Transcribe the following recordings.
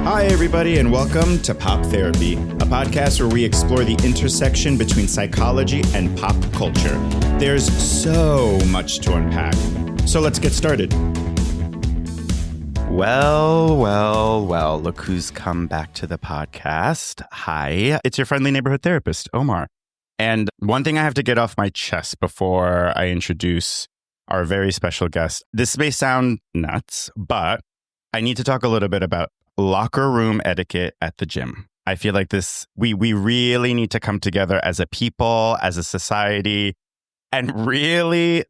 Hi, everybody, and welcome to Pop Therapy, a podcast where we explore the intersection between psychology and pop culture. There's so much to unpack, so let's get started. Well, look who's come back to the podcast. Hi, it's your friendly neighborhood therapist, Omar. And one thing I have to get off my chest before I introduce our very special guest. This may sound nuts, but I need to talk a little bit about locker room etiquette at the gym. I feel like we really need to come together as a people, as a society, and really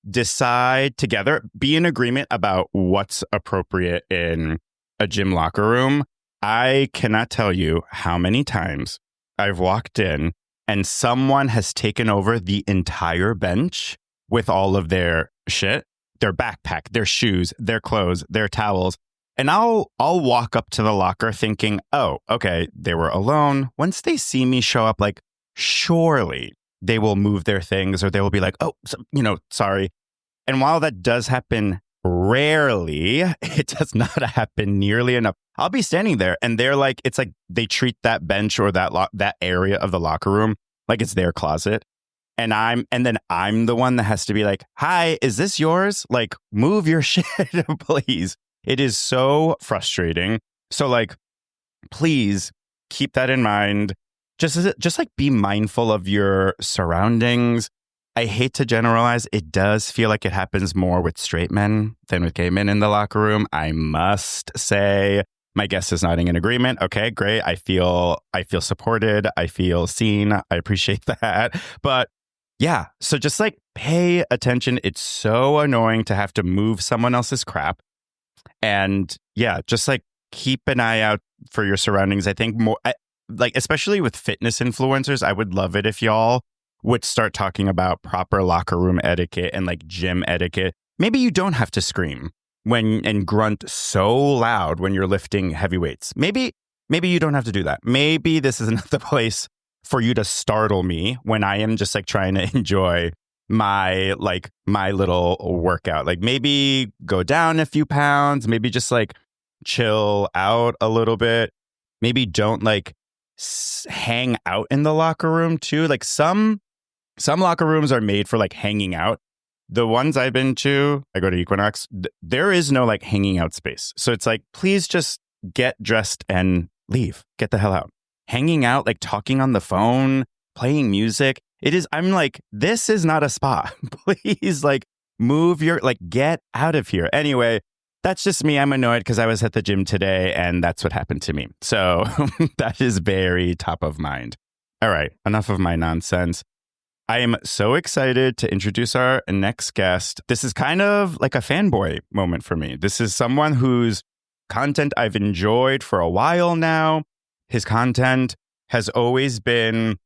decide together, be in agreement about what's appropriate in a gym locker room. I cannot tell you how many times I've walked in and someone has taken over the entire bench with all of their shit, their backpack, their shoes, their clothes, their towels. And I'll walk up to the locker thinking, oh, okay, they were alone. Once they see me show up, surely they will move their things or they will be like, oh, sorry. And while that does happen rarely, it does not happen nearly enough. I'll be standing there and they're like, it's like they treat that bench or that area of the locker room like it's their closet. And then I'm the one that has to be like, hi, is this yours? Move your shit, please. It is so frustrating. So please keep that in mind. Just be mindful of your surroundings. I hate to generalize. It does feel like it happens more with straight men than with gay men in the locker room. I must say, my guest is nodding in agreement. Okay, great. I feel supported. I feel seen. I appreciate that. But yeah, so just pay attention. It's so annoying to have to move someone else's crap. And yeah, just keep an eye out for your surroundings. I think more especially with fitness influencers, I would love it if y'all would start talking about proper locker room etiquette and gym etiquette. Maybe you don't have to scream and grunt so loud when you're lifting heavy weights. Maybe you don't have to do that. Maybe this isn't the place for you to startle me when I am just trying to enjoy my little workout. Maybe go down a few pounds, maybe just chill out a little bit. Maybe don't hang out in the locker room too. Some locker rooms are made for hanging out. The ones I've been to, I go to Equinox, there is no hanging out space. So it's please just get dressed and leave. Get the hell out. Hanging out, talking on the phone, playing music. This is not a spa. Please, move your, get out of here. Anyway, that's just me. I'm annoyed because I was at the gym today and that's what happened to me. So that is very top of mind. All right, enough of my nonsense. I am so excited to introduce our next guest. This is kind of like a fanboy moment for me. This is someone whose content I've enjoyed for a while now. His content has always been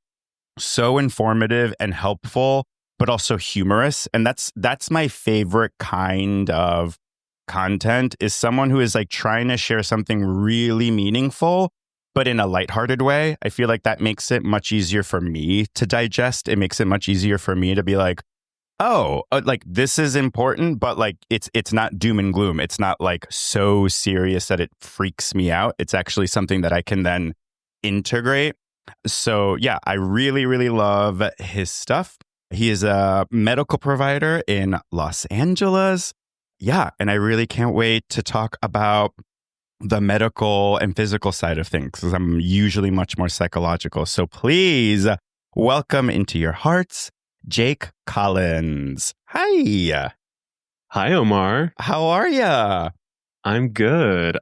so informative and helpful, but also humorous. And that's my favorite kind of content, is someone who is trying to share something really meaningful, but in a lighthearted way. I feel like that makes it much easier for me to digest. It makes it much easier for me to be this is important, but it's not doom and gloom. It's not so serious that it freaks me out. It's actually something that I can then integrate. So yeah, I really, really love his stuff. He is a medical provider in Los Angeles. Yeah, and I really can't wait to talk about the medical and physical side of things, because I'm usually much more psychological. So please welcome into your hearts, Jake Collins. Hi. Hi, Omar. How are ya? I'm good.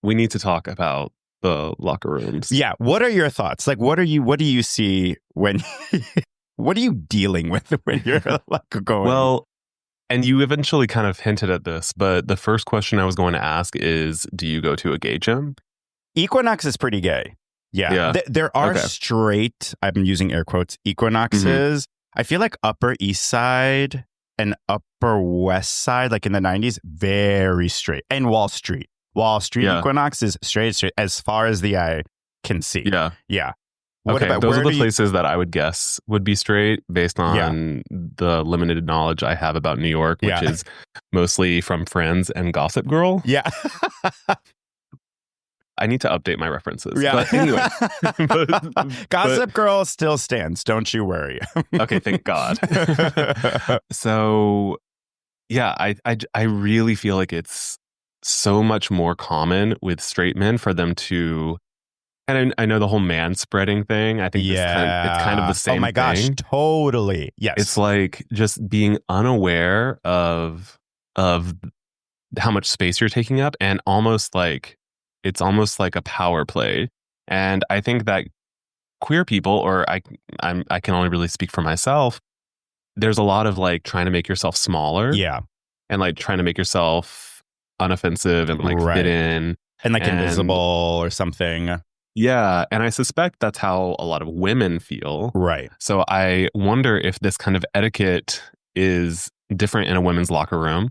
We need to talk about the locker rooms. Yeah. What are your thoughts? What do you see when, what are you dealing with when you're going? Well, and you eventually kind of hinted at this, but the first question I was going to ask is, do you go to a gay gym? Equinox is pretty gay. Yeah. There are straight, I'm using air quotes, Equinoxes. Mm-hmm. I feel like Upper East Side and Upper West Side, in the 90s, very straight. And Wall Street. Equinox is straight as far as the eye can see. Yeah. Those are the places that I would guess would be straight based on the limited knowledge I have about New York, which is mostly from Friends and Gossip Girl. Yeah. I need to update my references. Yeah. But anyway. Gossip Girl still stands. Don't you worry. Okay, thank God. So, yeah, I really feel like it's so much more common with straight men for them to, and I know the whole man spreading thing. I think it's kind of the same thing. Oh my gosh, totally. Yes. It's like just being unaware of how much space you're taking up, and it's almost like a power play. And I think that queer people, or I can only really speak for myself, there's a lot of like trying to make yourself smaller. Yeah. And like trying to make yourself unoffensive and like fit in. And like invisible or something. Yeah. And I suspect that's how a lot of women feel. Right. So I wonder if this kind of etiquette is different in a women's locker room.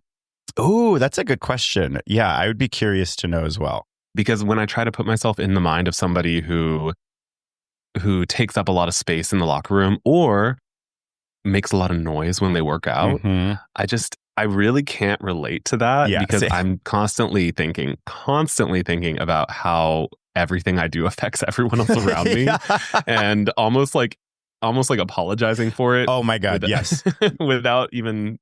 Oh, that's a good question. Yeah, I would be curious to know as well. Because when I try to put myself in the mind of somebody who takes up a lot of space in the locker room or makes a lot of noise when they work out, I really can't relate to that because I'm constantly thinking about how everything I do affects everyone else around me, and almost like apologizing for it. Oh my God, yes. without even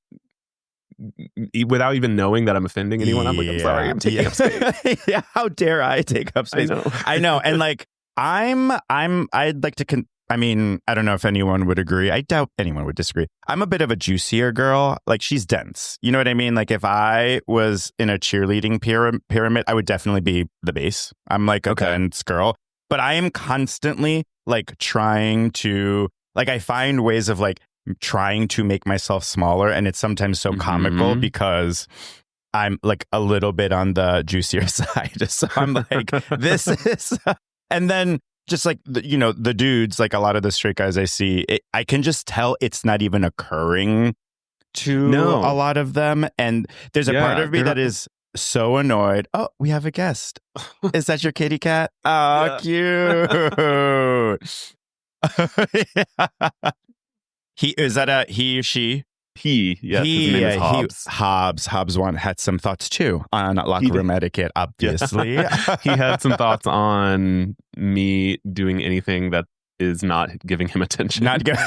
knowing that I'm offending anyone. I'm like, I'm sorry, I'm taking up space. Yeah, how dare I take up space? I know. And like, I'd like to, I mean, I don't know if anyone would agree. I doubt anyone would disagree. I'm a bit of a juicier girl. Like, she's dense. You know what I mean? Like, if I was in a cheerleading pyramid, I would definitely be the base. I'm like a dense girl. But I am constantly like trying to, like, I find ways of like trying to make myself smaller. And it's sometimes so comical because I'm like a little bit on the juicier side. So I'm like, this is, and then just like, you know, the dudes, like a lot of the straight guys I see, I can just tell it's not even occurring to a lot of them. And there's a part of me that is so annoyed. Oh, we have a guest. Is that your kitty cat? Oh, cute. Is that a he or she? He, yes, his name is Hobbs. Hobbs had some thoughts too on locker room etiquette, obviously. He had some thoughts on me doing anything that is not giving him attention. Not good.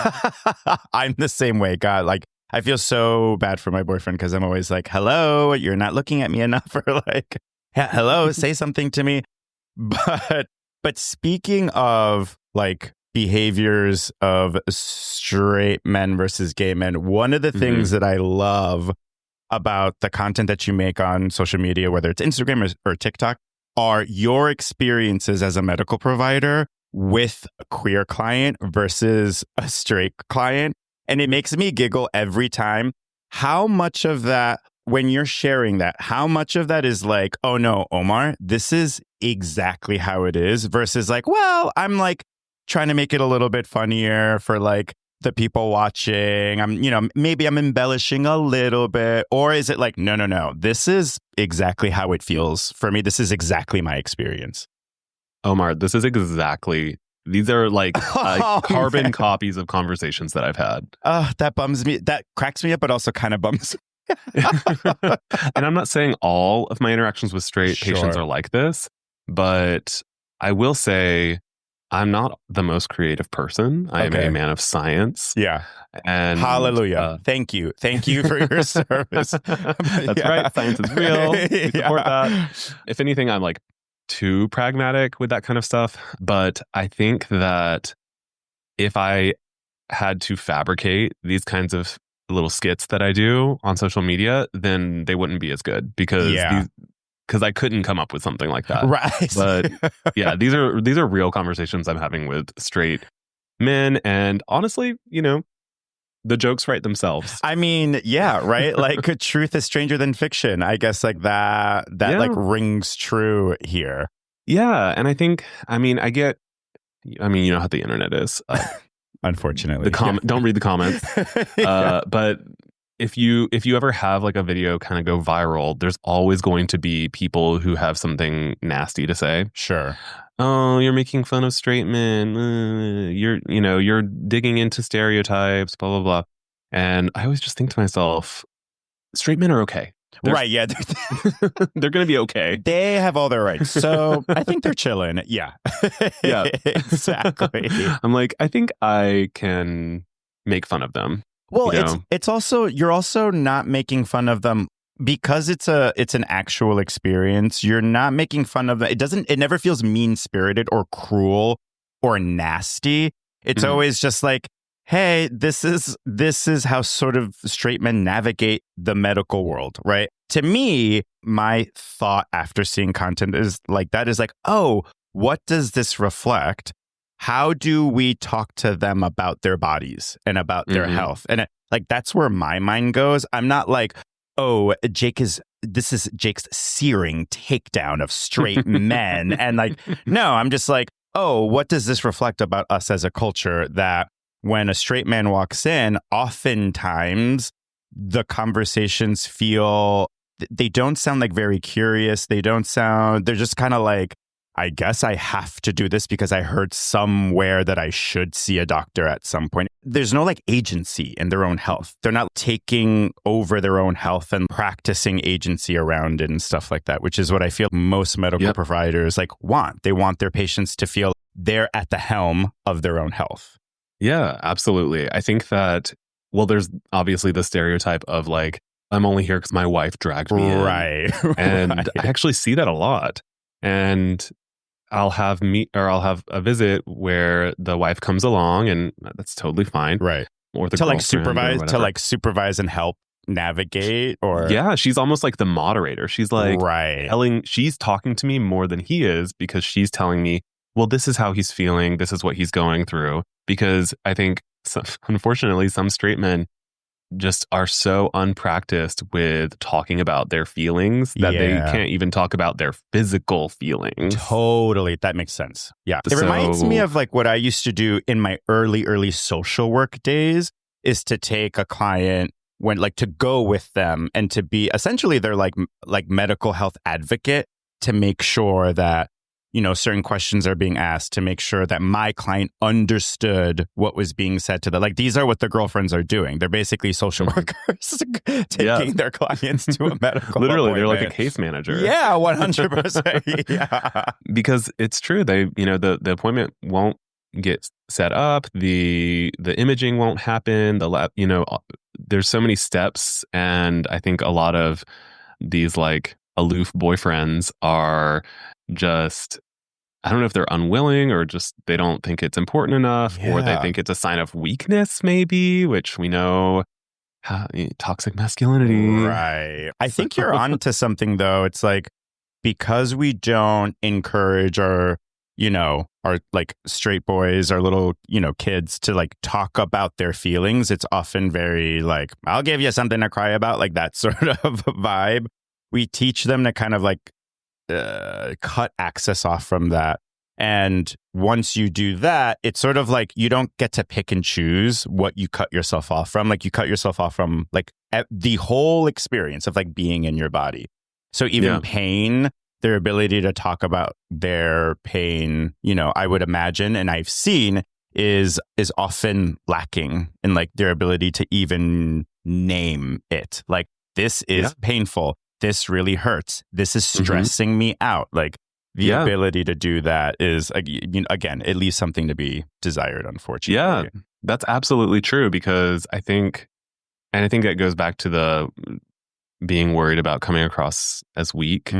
I'm the same way. God, like, I feel so bad for my boyfriend because I'm always like, hello, you're not looking at me enough. Or like, hello, say something to me. But speaking of like behaviors of straight men versus gay men, one of the things that I love about the content that you make on social media, whether it's Instagram or TikTok, are your experiences as a medical provider with a queer client versus a straight client. And it makes me giggle every time. How much of that, when you're sharing that, how much of that is like, oh no, Omar, this is exactly how it is, versus like, well, I'm like trying to make it a little bit funnier for like the people watching. I'm, you know, maybe I'm embellishing a little bit. Or is it like, no, this is exactly how it feels for me. This is exactly my experience. Omar, these are like carbon copies of conversations that I've had. That bums me. That cracks me up, but also kind of bums me. And I'm not saying all of my interactions with straight patients are like this, but I will say I'm not the most creative person. I am a man of science. Yeah. And hallelujah. Thank you for your service. That's right. Science is real. We support that. If anything, I'm like too pragmatic with that kind of stuff. But I think that if I had to fabricate these kinds of little skits that I do on social media, then they wouldn't be as good because I couldn't come up with something like that. Right. But yeah, these are real conversations I'm having with straight men. And honestly, you know, the jokes write themselves. I mean, yeah, right? Like, truth is stranger than fiction. I guess like that like rings true here. Yeah. And I think, you know how the internet is. Unfortunately. Don't read the comments. But if you ever have like a video kind of go viral, there's always going to be people who have something nasty to say. Sure. Oh, you're making fun of straight men. You're digging into stereotypes, blah, blah, blah. And I always just think to myself, straight men are okay. Right. Yeah. They're going to be okay. They have all their rights. So I think they're chilling. Yeah. Yeah. Exactly. I'm like, I think I can make fun of them. Well, you know? it's also, you're also not making fun of them because it's an actual experience. You're not making fun of it. It never feels mean-spirited or cruel or nasty. It's always just like, hey, this is how sort of straight men navigate the medical world, right? To me, my thought after seeing content is like, oh, what does this reflect? How do we talk to them about their bodies and about their health? And that's where my mind goes. I'm not like, oh, this is Jake's searing takedown of straight men. And no, I'm just like, oh, what does this reflect about us as a culture that when a straight man walks in, oftentimes the conversations they don't sound like very curious. They're just kind of like, I guess I have to do this because I heard somewhere that I should see a doctor at some point. There's no agency in their own health. They're not taking over their own health and practicing agency around it and stuff like that, which is what I feel most medical providers want. They want their patients to feel they're at the helm of their own health. Yeah, absolutely. I think that, there's obviously the stereotype of I'm only here because my wife dragged me in. Right. And I actually see that a lot. And I'll have a visit where the wife comes along, and that's totally fine. Right. Or the supervise and help navigate, or she's almost like the moderator. She's she's talking to me more than he is, because she's telling me, well, this is how he's feeling, this is what he's going through. Because I think, unfortunately, some straight men just are so unpracticed with talking about their feelings that they can't even talk about their physical feelings. Totally. That makes sense. Yeah. It reminds me of what I used to do in my early social work days, is to take a client to go with them and to be essentially their medical health advocate, to make sure that certain questions are being asked, to make sure that my client understood what was being said to them. These are what the girlfriends are doing. They're basically social workers taking their clients to a medical Literally, appointment. They're like a case manager. Yeah, 100%. Yeah. Because it's true. They, the appointment won't get set up. The imaging won't happen. The lab, there's so many steps. And I think a lot of these aloof boyfriends are just, I don't know if they're unwilling or just they don't think it's important enough, or they think it's a sign of weakness, maybe, which we know, toxic masculinity. Right. I think you're onto something, though. It's because we don't encourage our straight boys, our little, kids to talk about their feelings. It's often very I'll give you something to cry about, that sort of vibe. We teach them to kind of cut access off from that. And once you do that, it's sort of you don't get to pick and choose what you cut yourself off from. You cut yourself off from the whole experience of being in your body. So even pain, their ability to talk about their pain, I would imagine, and I've seen, is often lacking in their ability to even name it. This is painful. This really hurts. This is stressing me out. The ability to do that is, again, at least something to be desired, unfortunately. Yeah, that's absolutely true, because I think that goes back to the being worried about coming across as weak.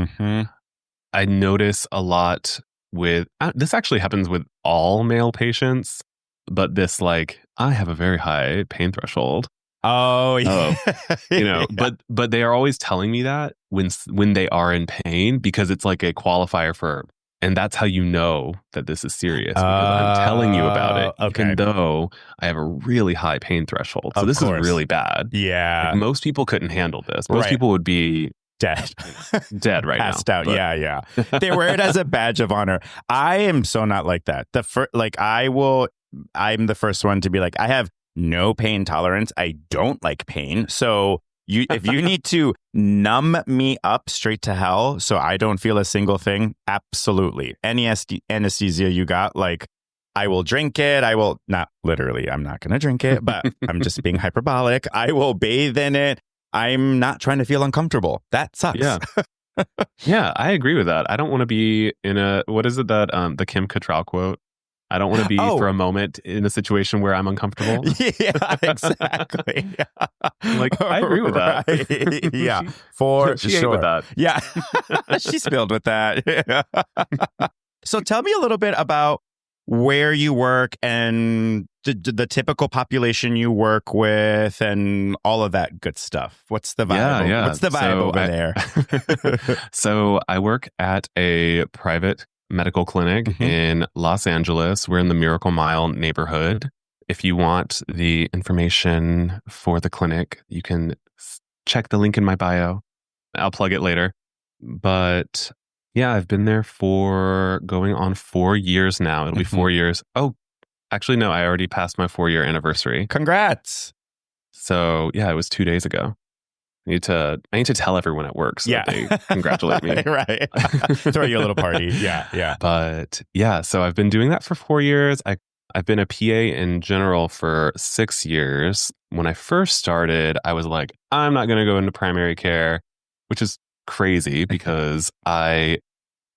I notice a lot with, this actually happens with all male patients, but this I have a very high pain threshold. Oh, yeah. But they are always telling me that when they are in pain, because it's a qualifier for, and that's how you know that this is serious, because I'm telling you about it, even though I have a really high pain threshold. So this is really bad. Yeah. Most people couldn't handle this. Most people would be dead right passed now. Out. Yeah. They wear it as a badge of honor. I am so not like that. I'm the first one to be I have no pain tolerance. I don't like pain. So if you need to numb me up straight to hell so I don't feel a single thing, absolutely. Any anesthesia you got, I will drink it. I will, not literally, I'm not going to drink it, but I'm just being hyperbolic. I will bathe in it. I'm not trying to feel uncomfortable. That sucks. Yeah. Yeah, I agree with that. I don't want to be in what is it that the Kim Cattrall quote? I don't want to be for a moment in a situation where I'm uncomfortable. Yeah, exactly. Like, I agree with that. Right. Yeah, for she sure. ate with that. Yeah, she spilled with that. So tell me a little bit about where you work and the typical population you work with and all of that good stuff. What's the vibe? Yeah. What's the vibe over there? So I work at a private medical clinic in Los Angeles. We're in the Miracle Mile neighborhood. If you want the information for the clinic, you can check the link in my bio. I'll plug it later. But yeah, I've been there for going on 4 years now. It'll be 4 years. Oh, actually, no, I already passed my 4-year anniversary. Congrats. So yeah, it was 2 days ago. I need to tell everyone at work so that they congratulate me. Right. Throw you a little party. Yeah. But yeah, so I've been doing that for 4 years. I've been a PA in general for 6 years. When I first started, I was like, I'm not going to go into primary care, which is crazy because I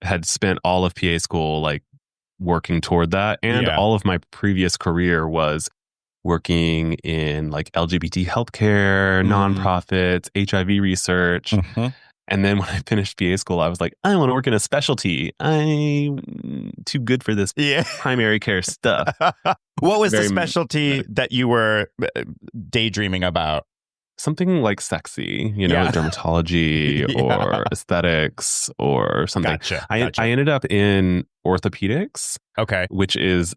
had spent all of PA school like working toward that. And all of my previous career was working in like LGBT healthcare, nonprofits, HIV research. And then when I finished PA school, I was like, I want to work in a specialty. I'm too good for this primary care stuff. What was the specialty that you were daydreaming about? Something like sexy, dermatology or aesthetics or something. Gotcha. I ended up in orthopedics. Okay. Which is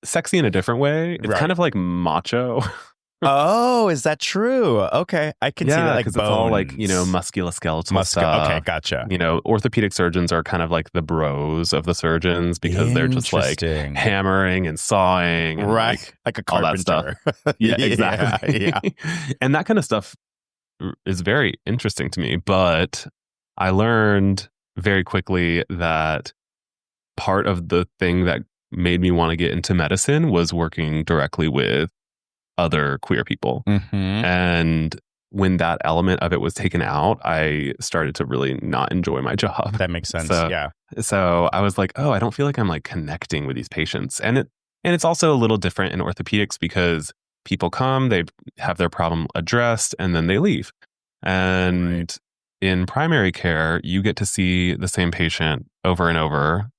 sexy in a different way. It's kind of like macho. Oh, is that true? Okay. I can see that, like, because it's all like, musculoskeletal stuff. Okay, gotcha. Orthopedic surgeons are kind of like the bros of the surgeons because they're just like hammering and sawing. And like a carpenter. All that stuff. Yeah, exactly. Yeah. And that kind of stuff is very interesting to me. But I learned very quickly that part of the thing that made me want to get into medicine was working directly with other queer people. And when that element of it was taken out, I started to really not enjoy my job. That makes sense. So I was like, oh, I don't feel like I'm like connecting with these patients. And it's also a little different in orthopedics because people come, they have their problem addressed, and then they leave. And in primary care, you get to see the same patient over and over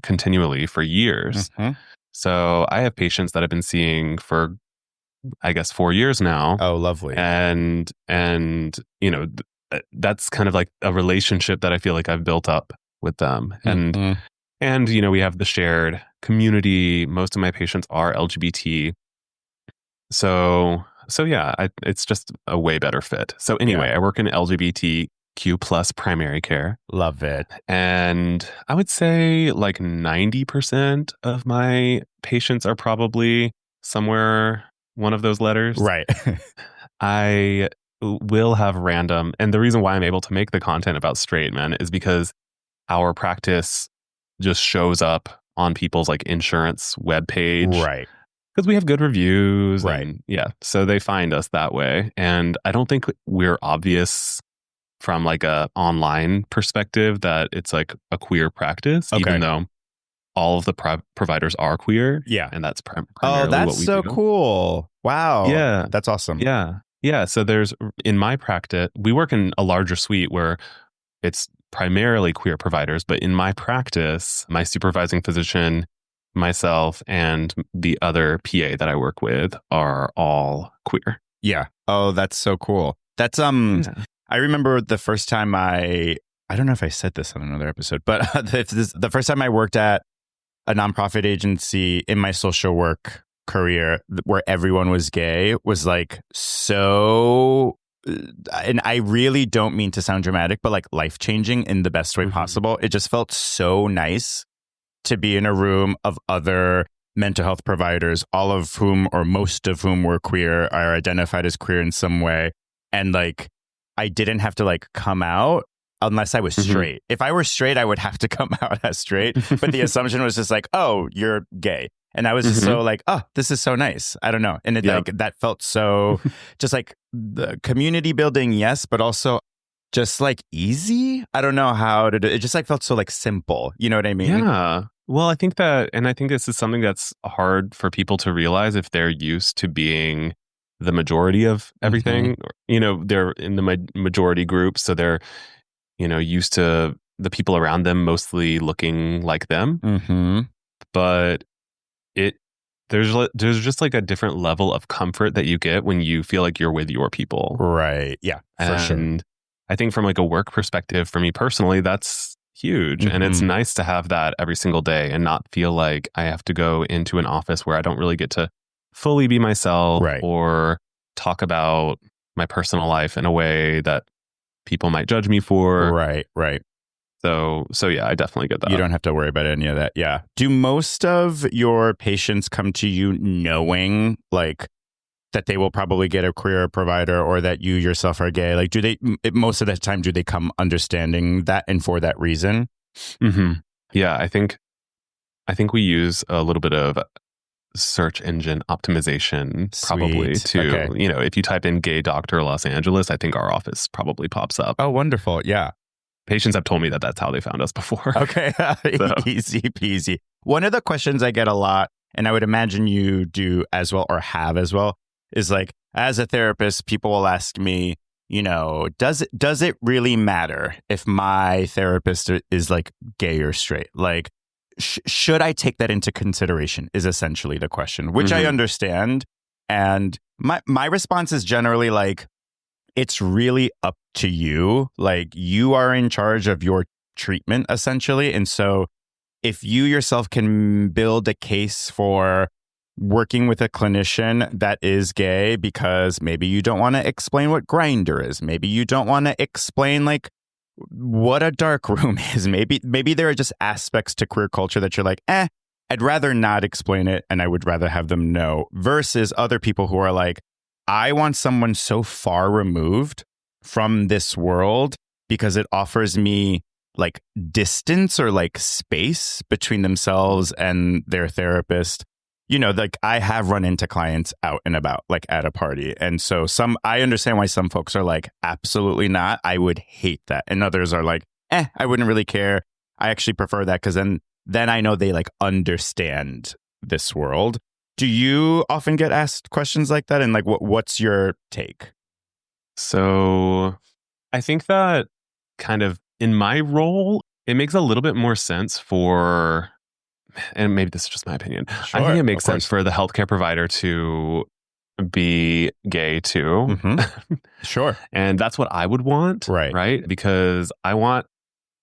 continually for years. So I have patients that I've been seeing for, I guess, 4 years now. Oh, lovely. And that's kind of like a relationship that I feel like I've built up with them. And we have the shared community. Most of my patients are LGBT. So yeah, it's just a way better fit. So anyway, I work in LGBTQ plus primary care. Love it. And I would say like 90% of my patients are probably somewhere one of those letters. Right. I will have random, and the reason why I'm able to make the content about straight men is because our practice just shows up on people's like insurance webpage. Right. Because we have good reviews. Right. And so they find us that way. And I don't think we're obvious from like a online perspective that it's like a queer practice, even though all of the providers are queer. Yeah. And that's primarily that's what we so do. Cool. Wow. Yeah. That's awesome. Yeah. So in my practice, we work in a larger suite where it's primarily queer providers. But in my practice, my supervising physician, myself, and the other PA that I work with are all queer. Yeah. Oh, that's so cool. That's, I remember the first time I don't know if I said this on another episode, but the first time I worked at a nonprofit agency in my social work career where everyone was gay was like so, and I really don't mean to sound dramatic, but like life-changing in the best way possible. It just felt so nice to be in a room of other mental health providers, all of whom or most of whom were queer, are identified as queer in some way. And like, I didn't have to like come out unless I was straight. If I were straight, I would have to come out as straight. But the assumption was just like, oh, you're gay. And I was just so like, oh, this is so nice. I don't know. And it like that felt so just like the community building, yes, but also just like easy. I don't know how to do it. Just like felt so like simple. You know what I mean? Yeah. Well, I think this is something that's hard for people to realize if they're used to being the majority of everything. You know, they're in the majority group, so they're, you know, used to the people around them mostly looking like them. But there's just like a different level of comfort that you get when you feel like you're with your people. Right. Yeah, for sure. And I think from like a work perspective, for me personally, that's huge. And it's nice to have that every single day and not feel like I have to go into an office where I don't really get to fully be myself or talk about my personal life in a way that people might judge me for. Right. So yeah, I definitely get that. You don't have to worry about any of that. Yeah. Do most of your patients come to you knowing like that they will probably get a queer provider or that you yourself are gay? Like, most of the time, do they come understanding that and for that reason? Yeah, I think we use a little bit of search engine optimization probably to, you know, if you type in gay doctor Los Angeles, I think our office probably pops up. Oh, wonderful. Yeah. Patients have told me that that's how they found us before. Okay. Easy peasy. One of the questions I get a lot, and I would imagine you do as well or have as well, is like, as a therapist, people will ask me, you know, does it really matter if my therapist is like gay or straight? Like, should I take that into consideration is essentially the question, which I understand. And my response is generally like, it's really up to you. Like, you are in charge of your treatment, essentially. And so if you yourself can build a case for working with a clinician that is gay because maybe you don't want to explain what Grindr is. Maybe you don't want to explain like what a dark room is. Maybe there are just aspects to queer culture that you're like, I'd rather not explain it and I would rather have them know, versus other people who are like, I want someone so far removed from this world because it offers me like distance or like space between themselves and their therapist. You know, like I have run into clients out and about, like at a party. And so I understand why some folks are like, absolutely not. I would hate that. And others are like, I wouldn't really care. I actually prefer that because then I know they like understand this world. Do you often get asked questions like that? And like, what's your take? So I think that kind of in my role, it makes a little bit more sense for, and maybe this is just my opinion, Sure, I think it makes sense for the healthcare provider to be gay too. Sure. And that's what I would want. Right. Because I want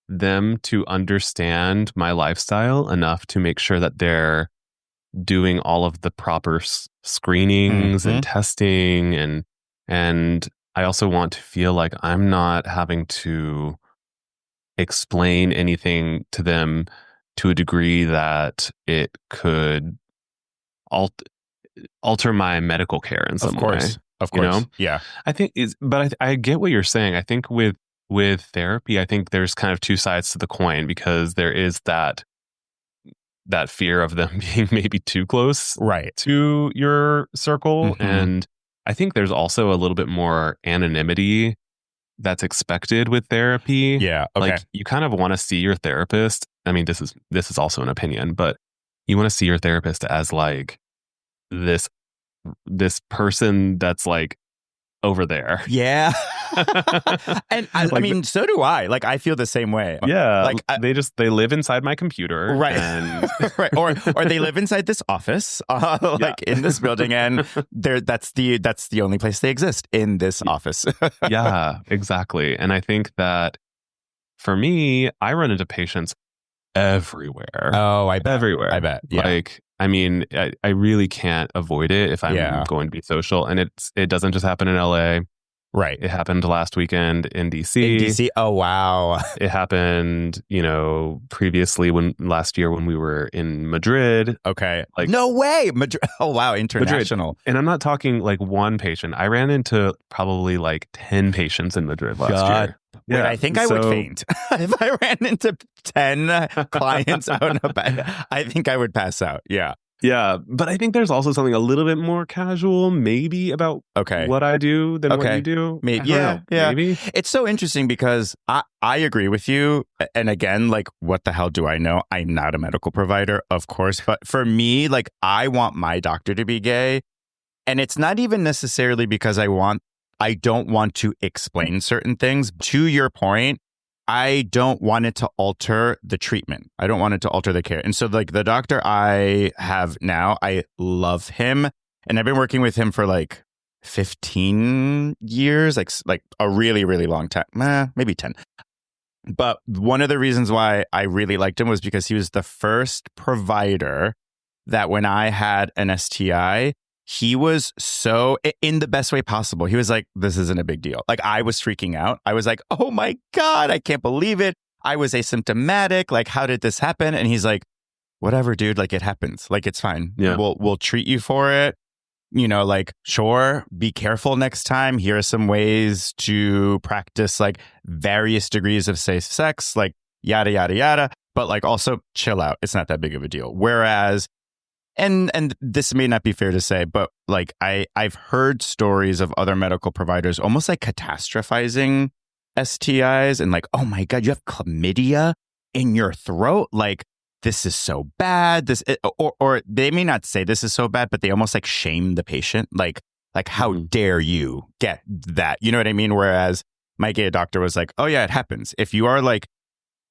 them to understand my lifestyle enough to make sure that they're doing all of the proper screenings and testing. And I also want to feel like I'm not having to explain anything to them to a degree that it could alter my medical care in some way. Of course. You know? Yeah. I think I get what you're saying. I think with therapy, I think there's kind of two sides to the coin, because there is that fear of them being maybe too close to your circle. And I think there's also a little bit more anonymity that's expected with therapy. Yeah. Okay. Like, you kind of want to see your therapist. I mean, this is also an opinion, but you want to see your therapist as like this person that's like over there. Yeah. And I mean, so do I. Like, I feel the same way. Yeah. Like they live inside my computer. Right. And Or they live inside this office, in this building, and that's the only place they exist, in this office. Yeah, exactly. And I think that for me, I run into patients everywhere. Oh, I bet. Everywhere. I bet. Yeah. Like, I mean, I really can't avoid it if I'm going to be social. And it doesn't just happen in LA. Right. It happened last weekend in DC. In DC? Oh, wow. It happened, previously last year when we were in Madrid. Okay. Like, no way. Madrid. Oh, wow. International. Madrid. And I'm not talking like one patient. I ran into probably like 10 patients in Madrid last year. Wait, I think I would faint. If I ran into 10 clients out and about, I think I would pass out. Yeah. Yeah, but I think there's also something a little bit more casual, maybe about what I do than what you do. Maybe, I don't know. Maybe. It's so interesting because I agree with you. And again, like, what the hell do I know? I'm not a medical provider, of course. But for me, like, I want my doctor to be gay. And it's not even necessarily because I don't want to explain certain things. To your point, I don't want it to alter the treatment. I don't want it to alter the care. And so, like, the doctor I have now, I love him. And I've been working with him for like 15 years, like a really, really long time, maybe 10. But one of the reasons why I really liked him was because he was the first provider that when I had an STI, he was so, in the best way possible, he was like, this isn't a big deal. Like, I was freaking out. I was like, oh my God, I can't believe it. I was asymptomatic. Like, how did this happen? And he's like, whatever, dude, like, it happens. Like, it's fine. Yeah. We'll treat you for it. You know, like, sure, be careful next time. Here are some ways to practice like various degrees of safe sex, like yada, yada, yada. But like, also chill out. It's not that big of a deal. Whereas, and this may not be fair to say, but like I've heard stories of other medical providers almost like catastrophizing STIs and like, oh my God, you have chlamydia in your throat. Like, this is so bad. Or they may not say this is so bad, but they almost like shame the patient. Like how dare you get that? You know what I mean? Whereas my gay doctor was like, oh yeah, it happens. If you are like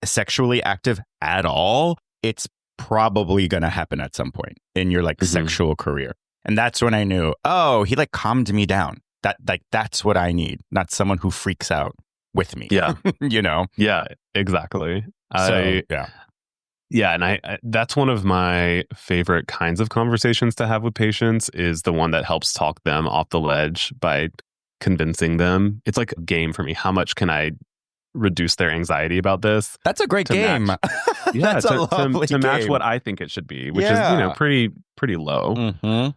sexually active at all, it's probably going to happen at some point in your like sexual career. And that's when I knew, oh, he like calmed me down. That's what I need, not someone who freaks out with me. Yeah. You know? Yeah, exactly. Yeah. And I that's one of my favorite kinds of conversations to have with patients, is the one that helps talk them off the ledge by convincing them. It's like a game for me. How much can I reduce their anxiety about this? That's a great game. Yeah, That's a lovely to match game. what I think it should be, which is, pretty low. Mm-hmm.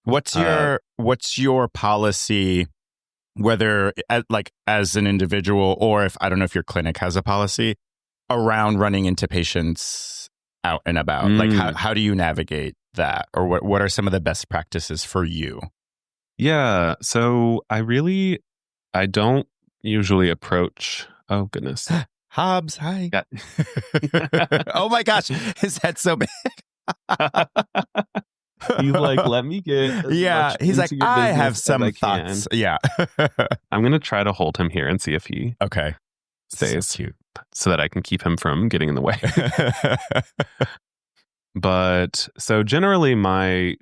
What's your policy, whether as an individual, or if, I don't know if your clinic has a policy around running into patients out and about? Like, how do you navigate that? Or what are some of the best practices for you? Yeah. So I don't usually approach, oh goodness. Hobbs, hi. Yeah. Oh my gosh, his head's so big. He's like, let me get he's like, I have some thoughts. Yeah. I'm going to try to hold him here and see if he stays, so cute, so that I can keep him from getting in the way. But so generally my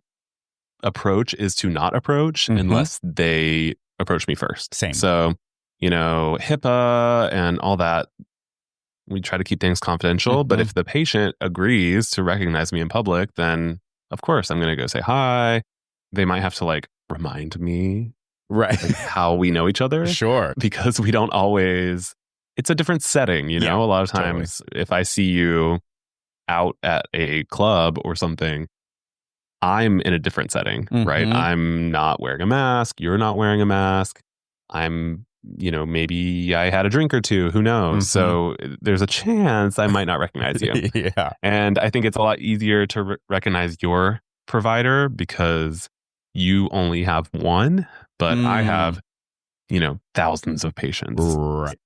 approach is to not approach unless they approach me first. Same. So, HIPAA and all that, we try to keep things confidential. But if the patient agrees to recognize me in public, then of course I'm going to go say hi. They might have to like remind me, right, like, how we know each other. Sure. Because we don't always, it's a different setting, a lot of times if I see you out at a club or something, I'm in a different setting, right? I'm not wearing a mask. You're not wearing a mask. I'm, maybe I had a drink or two, who knows? So there's a chance I might not recognize you. Yeah. And I think it's a lot easier to recognize your provider because you only have one, but I have, thousands of patients. Right.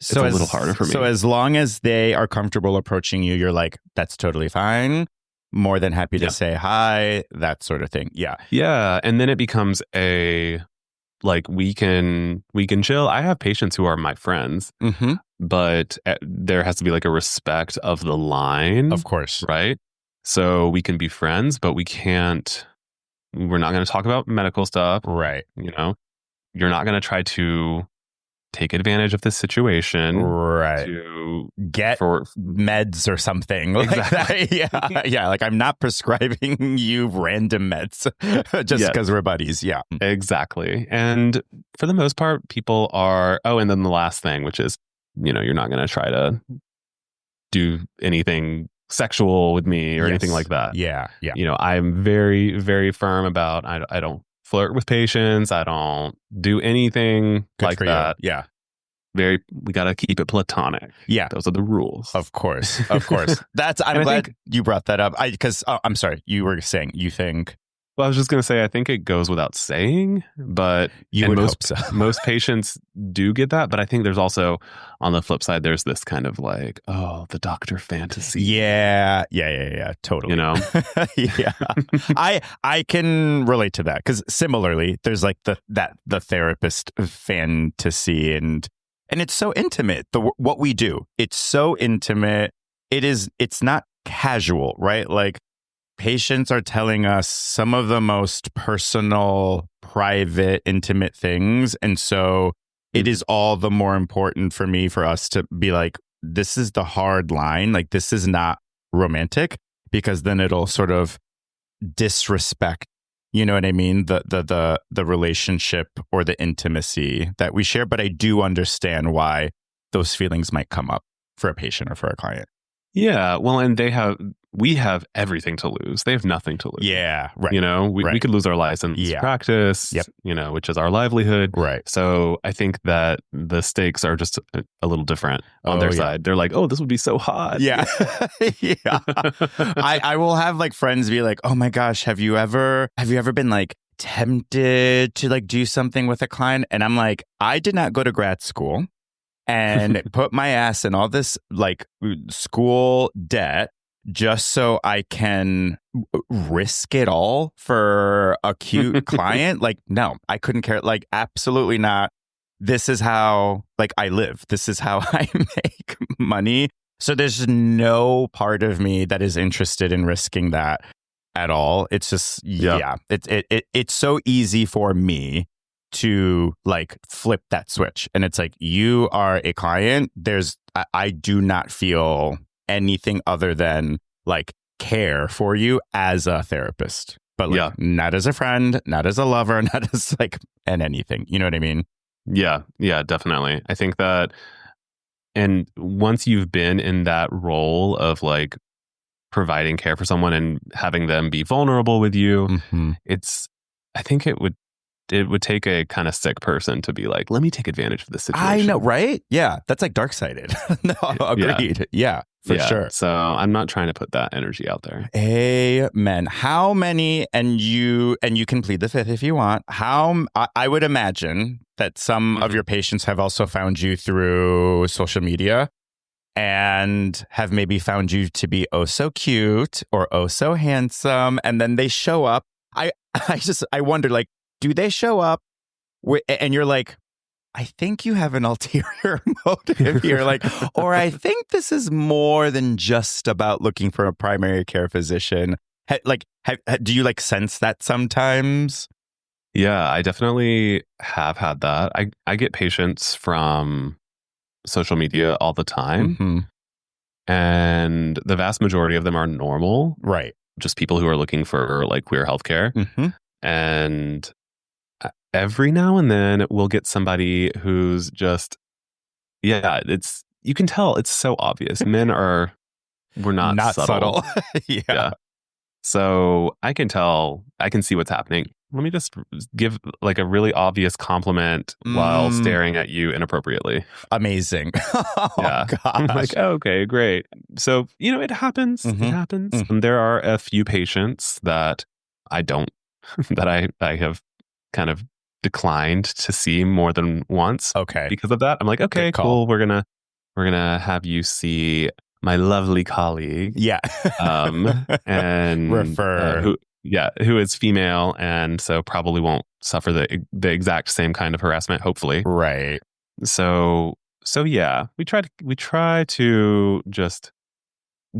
It's a little harder for me. So as long as they are comfortable approaching you, you're like, that's totally fine. More than happy to say hi, that sort of thing. Yeah. Yeah. And then it becomes like, we can chill. I have patients who are my friends, but there has to be like a respect of the line. Of course. Right. So we can be friends, but we're not going to talk about medical stuff. Right. You're not going to try to take advantage of this situation, right? To get meds or something like that. Yeah. Like, I'm not prescribing you random meds just because we're buddies. Yeah, exactly. And for the most part, people are. Oh, and then the last thing, which is, you're not going to try to do anything sexual with me or anything like that. Yeah. I'm very, very firm about. I don't flirt with patients. I don't do anything like that. Yeah. we got to keep it platonic. Yeah. Those are the rules. Of course. I'm glad you brought that up. Because I'm sorry, you were saying you think. Well, I was just going to say, I think it goes without saying, but you would hope so. Most patients do get that. But I think there's also, on the flip side, there's this kind of like, oh, the doctor fantasy. Yeah. Totally. You know? Yeah. I can relate to that because similarly, there's like the therapist fantasy and it's so intimate. What we do, it's so intimate. It's not casual, right? Like, patients are telling us some of the most personal, private, intimate things. And so it is all the more important for us to be like, this is the hard line. Like, this is not romantic, because then it'll sort of disrespect, you know what I mean? The relationship or the intimacy that we share. But I do understand why those feelings might come up for a patient or for a client. Yeah. Well, and we have everything to lose. They have nothing to lose. Yeah. Right. You know, we could lose our license practice, you know, which is our livelihood. Right. So I think that the stakes are just a little different on their side. They're like, oh, this would be so hot. Yeah. Yeah. I will have like friends be like, oh my gosh, have you ever been like tempted to like do something with a client? And I'm like, I did not go to grad school and put my ass in all this like school debt just so I can risk it all for a cute client. Like, no, I couldn't care. Like, absolutely not. This is how like I live. This is how I make money. So there's no part of me that is interested in risking that at all. It's just, it's so easy for me to like flip that switch. And it's like, you are a client. I do not feel anything other than like care for you as a therapist, but like not as a friend, not as a lover, not as like anything. You know what I mean? Yeah, definitely. I think that, and once you've been in that role of like providing care for someone and having them be vulnerable with you, I think it would take a kind of sick person to be like, let me take advantage of this situation. I know, right? Yeah, that's like dark-sided. No, agreed. Yeah, for sure. So I'm not trying to put that energy out there. Amen. How many, and you can plead the fifth if you want, I would imagine that some of your patients have also found you through social media and have maybe found you to be oh so cute or oh so handsome, and then they show up. I wonder, like, do they show up and you're like, I think you have an ulterior motive here, like, or I think this is more than just about looking for a primary care physician. Do you like sense that sometimes? Yeah, I definitely have had that. I get patients from social media all the time, and the vast majority of them are normal, right? Just people who are looking for like queer healthcare, and every now and then we'll get somebody who's just, you can tell it's so obvious. Men we're not subtle. Yeah. So I can see what's happening. Let me just give like a really obvious compliment while staring at you inappropriately. Amazing. Yeah. I'm like, okay, great. So, it happens. It happens. And there are a few patients that I have kind of declined to see more than once. Okay. Because of that. I'm like, okay, cool. We're gonna have you see my lovely colleague. Yeah. And refer. Who is female, and so probably won't suffer the exact same kind of harassment, hopefully. Right. So yeah, we try to just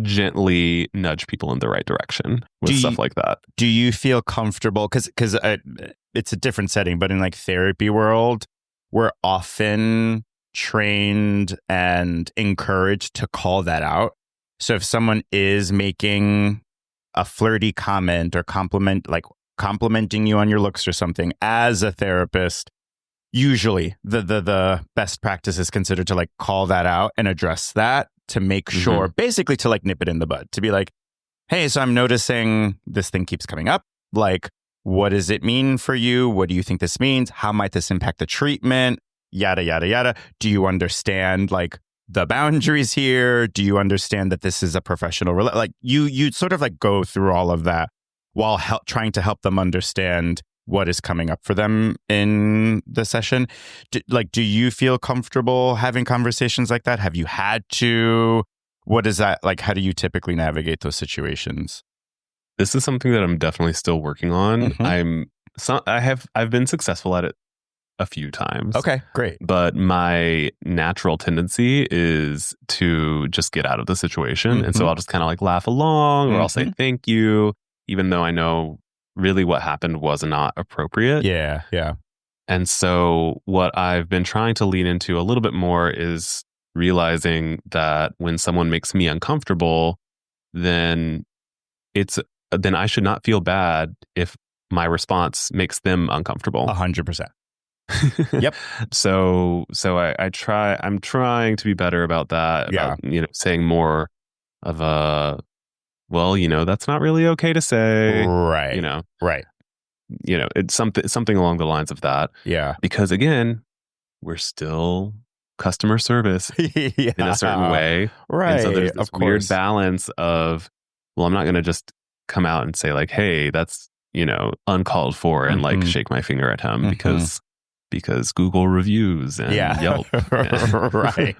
gently nudge people in the right direction with stuff like that. Do you feel comfortable? Because it's a different setting, but in like therapy world, we're often trained and encouraged to call that out. So if someone is making a flirty comment or complimenting you on your looks or something, as a therapist, usually the best practice is considered to like call that out and address that to make sure, basically to like nip it in the bud, to be like, hey, so I'm noticing this thing keeps coming up. Like, what does it mean for you? What do you think this means? How might this impact the treatment? yada, yada, yada. Do you understand like the boundaries here? Do you understand that this is a professional, like you sort of like go through all of that while trying to help them understand what is coming up for them in the session. Do you feel comfortable having conversations like that? Have you had to? What is that like? How do you typically navigate those situations? This is something that I'm definitely still working on. I've been successful at it a few times. Okay, great. But my natural tendency is to just get out of the situation. And so I'll just kind of like laugh along or I'll say thank you, even though I know really what happened was not appropriate. Yeah, yeah. And so what I've been trying to lean into a little bit more is realizing that when someone makes me uncomfortable, then I should not feel bad if my response makes them uncomfortable. 100%. Yep. So I'm trying to be better about that. Yeah. About, saying more of a, well, that's not really okay to say. Right. Right. It's something along the lines of that. Yeah. Because again, we're still customer service in a certain way. Right. And so there's this of weird course. balance of, well, I'm not going to just come out and say like, hey, that's, uncalled for and like shake my finger at him because Google reviews and Yelp. Right.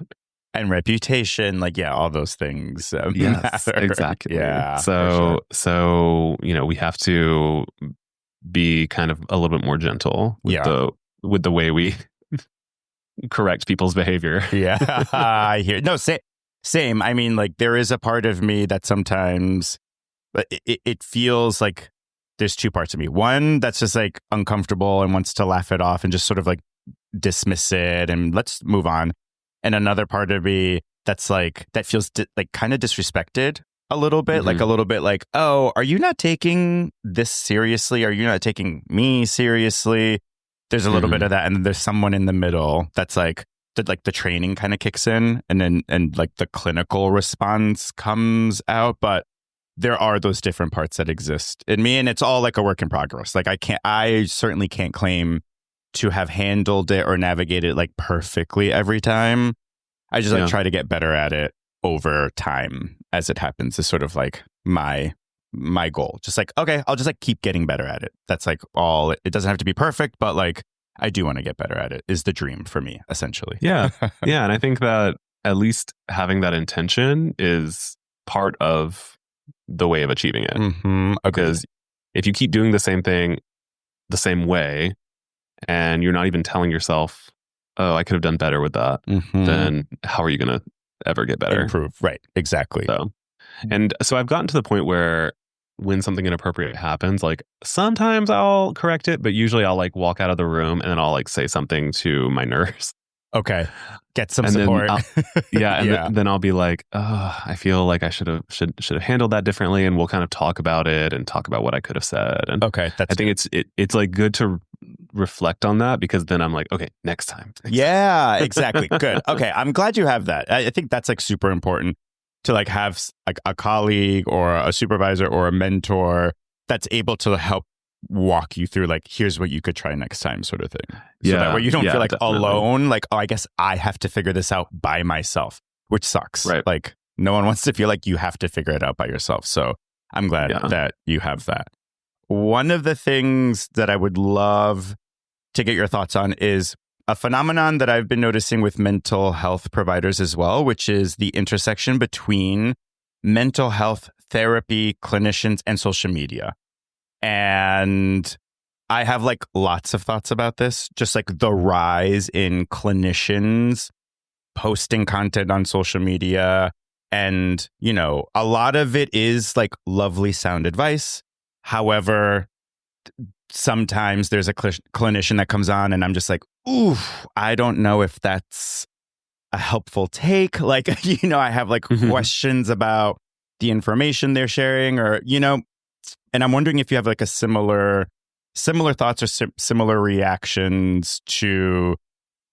And reputation, like, all those things yes, matter. exactly. Yeah. So, we have to be kind of a little bit more gentle with the way we correct people's behavior. Yeah, I hear. No, same. I mean, like, there is a part of me that sometimes it feels like there's two parts of me. One that's just like uncomfortable and wants to laugh it off and just sort of like dismiss it and let's move on. And another part of me that's like, that feels like kind of disrespected a little bit, like a little bit like, oh, are you not taking this seriously? Are you not taking me seriously? There's a little bit of that. And then there's someone in the middle that's like the training kind of kicks in and like the clinical response comes out. But there are those different parts that exist in me, and it's all like a work in progress. Like I certainly can't claim to have handled it or navigated it like perfectly every time. I just like try to get better at it over time as it happens is sort of like my goal. Just like, okay, I'll just like keep getting better at it. That's like all, it doesn't have to be perfect, but like I do want to get better at it is the dream for me, essentially. Yeah. Yeah. And I think that at least having that intention is part of the way of achieving it. Because if you keep doing the same thing the same way and you're not even telling yourself, oh, I could have done better with that, then how are you going to ever get better? Improve. Right. Exactly. So I've gotten to the point where when something inappropriate happens, like sometimes I'll correct it, but usually I'll like walk out of the room and then I'll like say something to my nurse. Okay. Get some support. Then I'll be like, oh, I feel like I should have handled that differently, and we'll kind of talk about it and talk about what I could have said. And okay, I think it's like good to reflect on that because then I'm like, okay, next time. Yeah, exactly. Good. Okay, I'm glad you have that. I think that's like super important to like have like a colleague or a supervisor or a mentor that's able to help walk you through like, here's what you could try next time sort of thing. So that way you don't feel like alone, like, oh, I guess I have to figure this out by myself, which sucks. Right. Like no one wants to feel like you have to figure it out by yourself. So I'm glad that you have that. One of the things that I would love to get your thoughts on is a phenomenon that I've been noticing with mental health providers as well, which is the intersection between mental health therapy, clinicians, and social media. And I have like lots of thoughts about this, just like the rise in clinicians posting content on social media. And, a lot of it is like lovely sound advice. However, sometimes there's a clinician that comes on and I'm just like, ooh, I don't know if that's a helpful take. Like, I have like questions about the information they're sharing or, and I'm wondering if you have like a similar thoughts or similar reactions to,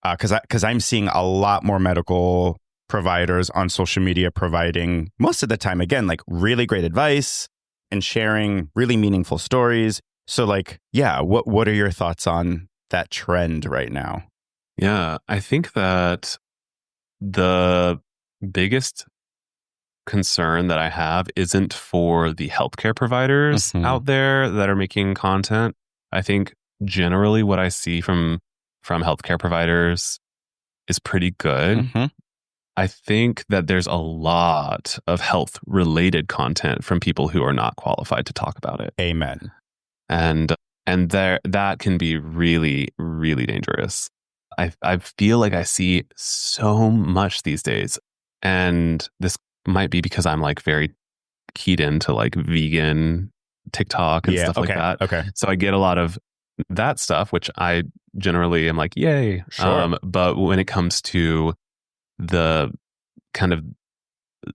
because I'm seeing a lot more medical providers on social media providing most of the time, again, like really great advice and sharing really meaningful stories. So like, what are your thoughts on that trend right now? Yeah, I think that the biggest concern that I have isn't for the healthcare providers Mhm. out there that are making content. I think generally what I see from healthcare providers is pretty good. Mhm. I think that there's a lot of health related content from people who are not qualified to talk about it. Amen. And there that can be really, really dangerous. I feel like I see so much these days. And this might be because I'm like very keyed into like vegan TikTok and Yeah. stuff like Okay. that. Okay. So I get a lot of that stuff, which I generally am like, yay. Sure. But when it comes to the kind of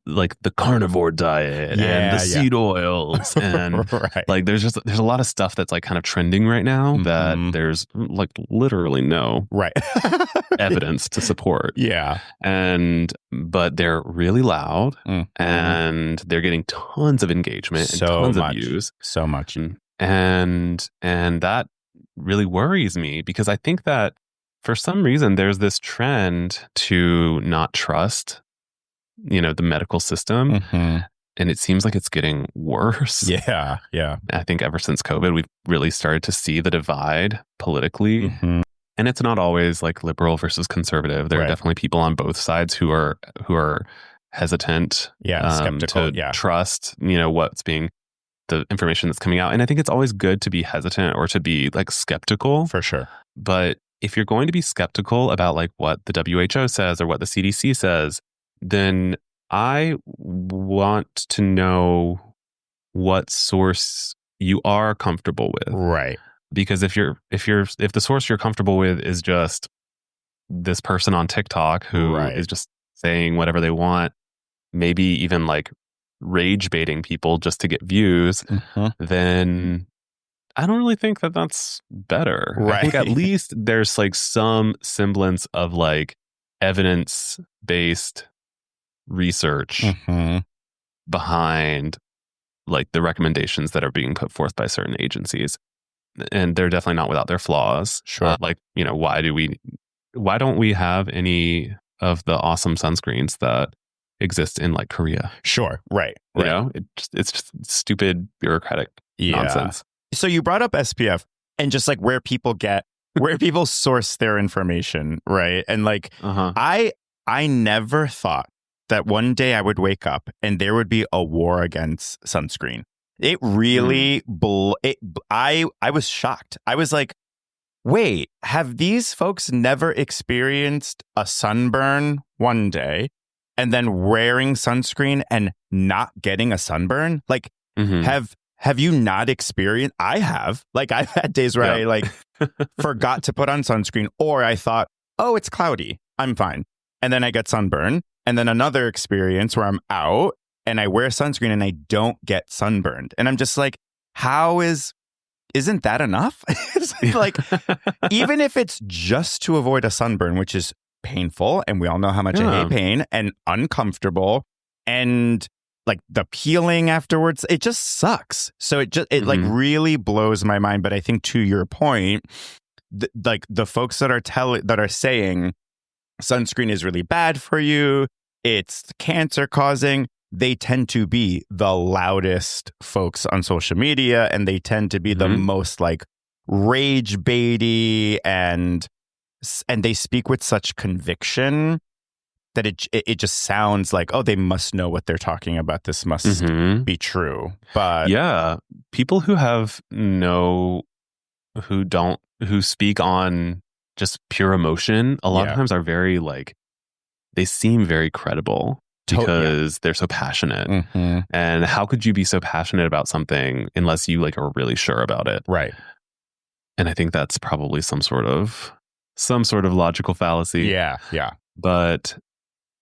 like the carnivore diet and the Yeah. Yeah. seed oils and Right. like there's a lot of stuff that's like kind of trending right now that Mhm. there's like literally no Right. evidence to support. Yeah. And but they're really loud Mhm. and they're getting tons of engagement and So tons of much. views. So much. And that really worries me because I think that for some reason there's this trend to not trust, the medical system. Mhm. And it seems like it's getting worse. Yeah. Yeah. I think ever since COVID, we've really started to see the divide politically. Mhm. And it's not always like liberal versus conservative. There are Right. definitely people on both sides who are hesitant Yeah. Skeptical. to Yeah. trust, what's being the information that's coming out. And I think it's always good to be hesitant or to be like skeptical. For sure. But if you're going to be skeptical about like what the WHO says or what the CDC says, then I want to know what source you are comfortable with. Right. Because if the source you're comfortable with is just this person on TikTok who Right. is just saying whatever they want, maybe even like rage baiting people just to get views, Mhm. then I don't really think that that's better. I think at Right. least there's like some semblance of like evidence-based research Mhm. behind like the recommendations that are being put forth by certain agencies. And they're definitely not without their flaws. Sure. Why don't we have any of the awesome sunscreens that exist in like Korea? Sure. Right. You Right. know, it's just stupid bureaucratic Yeah. nonsense. So you brought up SPF and just like where people source their information, right? And like Uh-huh. I never thought that one day I would wake up and there would be a war against sunscreen. It really I was shocked. I was like, wait, have these folks never experienced a sunburn one day and then wearing sunscreen and not getting a sunburn? Like, Mhm. have you not experienced? I have. Like, I've had days where I like forgot to put on sunscreen, or I thought, oh, it's cloudy, I'm fine. And then I get sunburn. And then another experience where I'm out and I wear sunscreen and I don't get sunburned. And I'm just like, isn't that enough? It's like, even if it's just to avoid a sunburn, which is painful, and we all know how much I hate pain and uncomfortable, and like the peeling afterwards, it just sucks. So it like really blows my mind. But I think to your point, like the folks that are saying sunscreen is really bad for you, it's cancer causing, they tend to be the loudest folks on social media, and they tend to be the most like rage baity, and they speak with such conviction that it just sounds like, oh, they must know what they're talking about. This must be true. But yeah, people who speak on just pure emotion a lot of times are very like, they seem very credible because they're so passionate. And how could you be so passionate about something unless you like are really sure about it? Right. And I think that's probably some sort of logical fallacy. Yeah. Yeah. But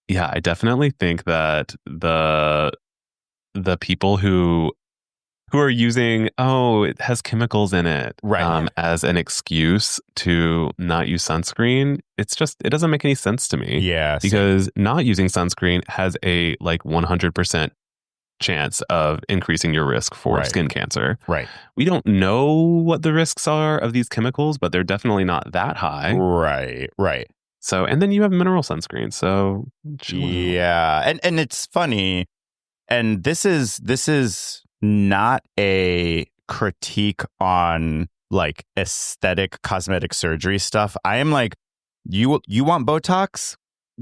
yeah, I definitely think that the people who are using, it has chemicals in it, right, as an excuse to not use sunscreen, it doesn't make any sense to me. Yeah. Because not using sunscreen has a like 100% chance of increasing your risk for skin cancer. Right. We don't know what the risks are of these chemicals, but they're definitely not that high. Right. So, and then you have mineral sunscreen. So, yeah. And it's funny. And this is not a critique on like aesthetic cosmetic surgery stuff. I am like, you want Botox?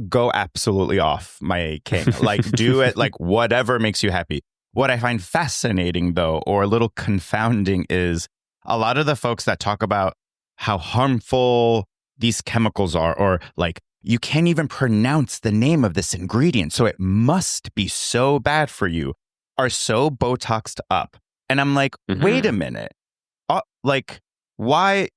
Go absolutely off, my king. Like, do it, like, whatever makes you happy. What I find fascinating, though, or a little confounding, is a lot of the folks that talk about how harmful these chemicals are, or like, you can't even pronounce the name of this ingredient, so it must be so bad for you, are so Botoxed up. And I'm like, wait a minute. Like, why?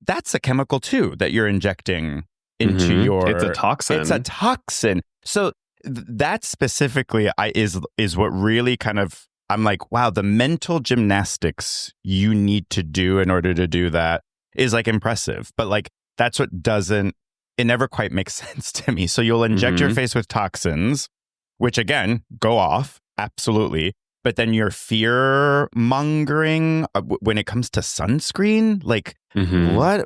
That's a chemical, too, that you're injecting into your... It's a toxin. It's a toxin. So that specifically is what really kind of... I'm like, wow, the mental gymnastics you need to do in order to do that is like impressive. But like, that's what doesn't... It never quite makes sense to me. So you'll inject your face with toxins, which again, go off. Absolutely. But then you're fear mongering when it comes to sunscreen. Like, what?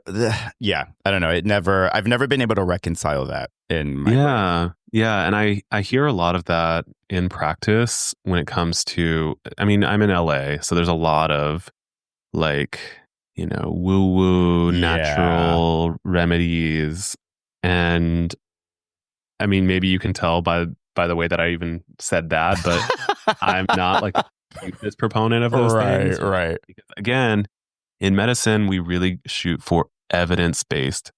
Yeah, I don't know. I've never been able to reconcile that in my brain. Yeah. And I hear a lot of that in practice when it comes to, I mean, I'm in LA, so there's a lot of like, you know, woo-woo natural remedies. And I mean, maybe you can tell by the way that I even said that, but I'm not like a hugest proponent of those things. Right. Because again, in medicine, we really shoot for evidence-based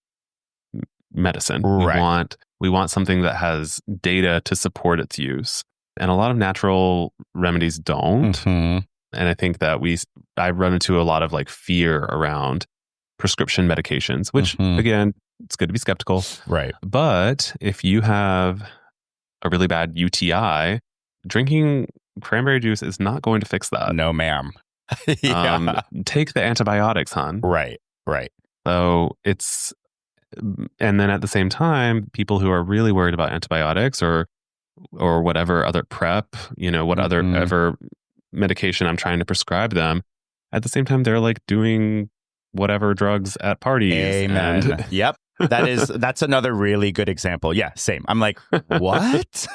medicine. Right. We want something that has data to support its use. And a lot of natural remedies don't. And I think that I run into a lot of like fear around prescription medications, which again, it's good to be skeptical. Right. But if you have a really bad UTI, drinking cranberry juice is not going to fix that. No, ma'am. Take the antibiotics, hon. Right. So and then at the same time, people who are really worried about antibiotics or whatever other prep, you know, whatever medication I'm trying to prescribe them, at the same time, they're like doing whatever drugs at parties. Amen. Yep. That's another really good example. Yeah, same. I'm like, what?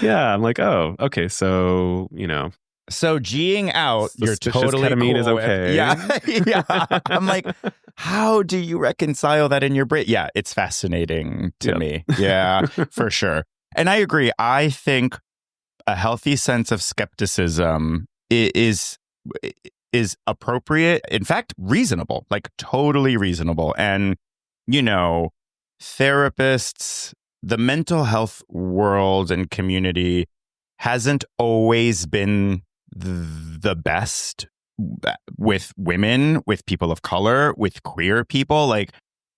Yeah, I'm like, oh, okay. So, you know. So G'ing out, you're totally ketamine cool is okay. with. Yeah. I'm like, how do you reconcile that in your brain? Yeah, it's fascinating to me. Yeah, for sure. And I agree. I think a healthy sense of skepticism is appropriate. In fact, reasonable, like totally reasonable. And, you know, therapists, the mental health world and community hasn't always been the best with women, with people of color, with queer people. Like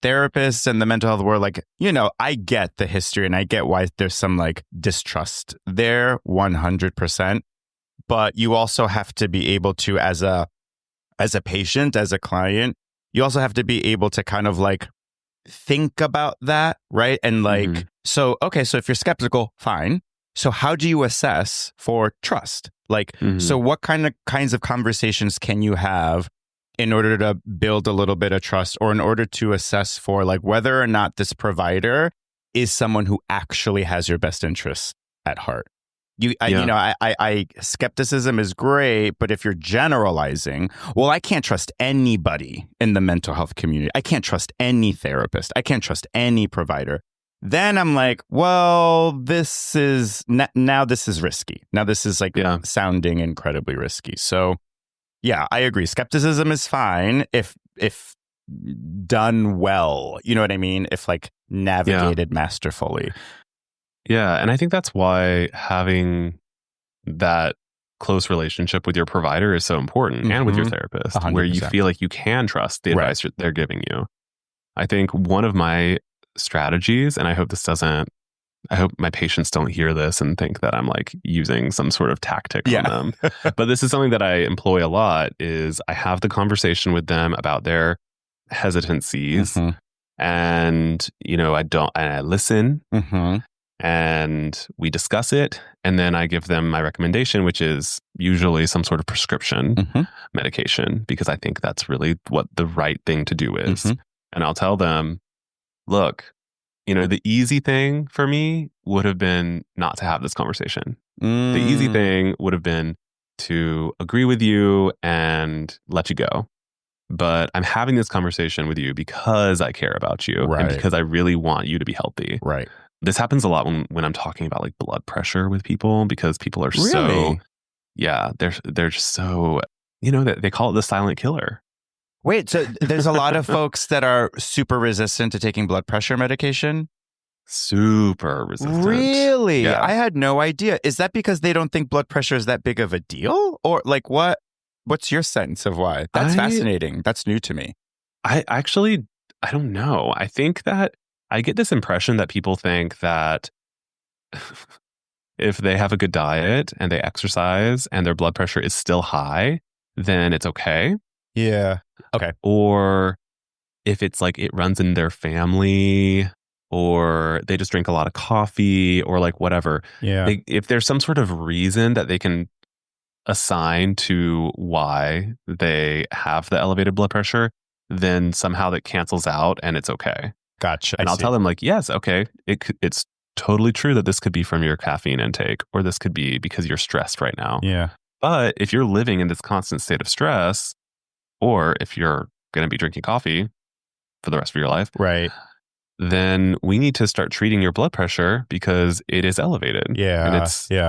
therapists and the mental health world, like, you know, I get the history and I get why there's some like distrust there, 100%. But you also have to be able to, as a patient, as a client, you also have to be able to kind of like think about that, right? And like, so if you're skeptical, fine. So how do you assess for trust? Like, so what kinds of conversations can you have in order to build a little bit of trust, or in order to assess for like whether or not this provider is someone who actually has your best interests at heart? Skepticism is great, but if you're generalizing, well, I can't trust anybody in the mental health community. I can't trust any therapist. I can't trust any provider. Then I'm like, well, this is risky. Now this is like sounding incredibly risky. So yeah, I agree. Skepticism is fine if done well. You know what I mean? If like navigated masterfully. Yeah. And I think that's why having that close relationship with your provider is so important, and with your therapist, 100%. Where you feel like you can trust the advice they're giving you. I think one of my strategies, and I hope my patients don't hear this and think that I'm like using some sort of tactic on them. But this is something that I employ a lot, is I have the conversation with them about their hesitancies. And, you know, I listen. and we discuss it. And then I give them my recommendation, which is usually some sort of prescription medication, because I think that's really what the right thing to do is. And I'll tell them, look, the easy thing for me would have been not to have this conversation. The easy thing would have been to agree with you and let you go. But I'm having this conversation with you because I care about you and because I really want you to be healthy. Right. This happens a lot when I'm talking about like blood pressure with people, because people are they're just so, they call it the silent killer. Wait, so there's a lot of folks that are super resistant to taking blood pressure medication? Super resistant. Really? Yeah. I had no idea. Is that because they don't think blood pressure is that big of a deal? Or like what's your sense of why? That's fascinating. That's new to me. I don't know. I think that I get this impression that people think that if they have a good diet and they exercise and their blood pressure is still high, then it's okay. Yeah. Okay. Or if it's like it runs in their family, or they just drink a lot of coffee, or like whatever. Yeah. If there's some sort of reason that they can assign to why they have the elevated blood pressure, then somehow that cancels out and it's okay. Gotcha. And I'll tell them like, yes, okay, it's totally true that this could be from your caffeine intake, or this could be because you're stressed right now. Yeah. But if you're living in this constant state of stress, or if you're going to be drinking coffee for the rest of your life, right, then we need to start treating your blood pressure because it is elevated. Yeah.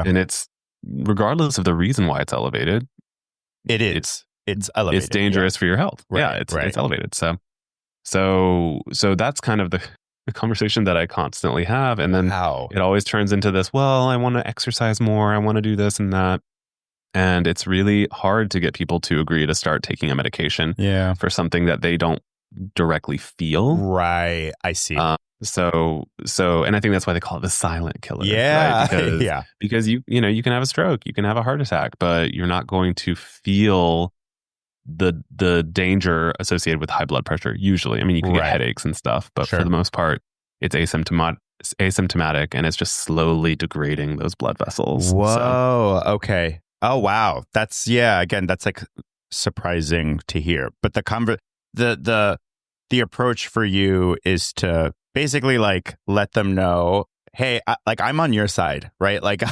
And it's regardless of the reason why it's elevated. It's elevated. It's dangerous for your health. Right, yeah, it's elevated. So that's kind of the conversation that I constantly have. And then it always turns into this, well, I want to exercise more. I want to do this and that. And it's really hard to get people to agree to start taking a medication for something that they don't directly feel. Right. I see. So, and I think that's why they call it the silent killer. Yeah. Right? Because you can have a stroke, you can have a heart attack, but you're not going to feel the danger associated with high blood pressure. Usually, I mean, you can get headaches and stuff, but for the most part, it's asymptomatic, and it's just slowly degrading those blood vessels. Whoa. So. Okay. Oh, wow. That's again, that's like surprising to hear. But the approach for you is to basically like let them know, hey, I'm on your side, right? Like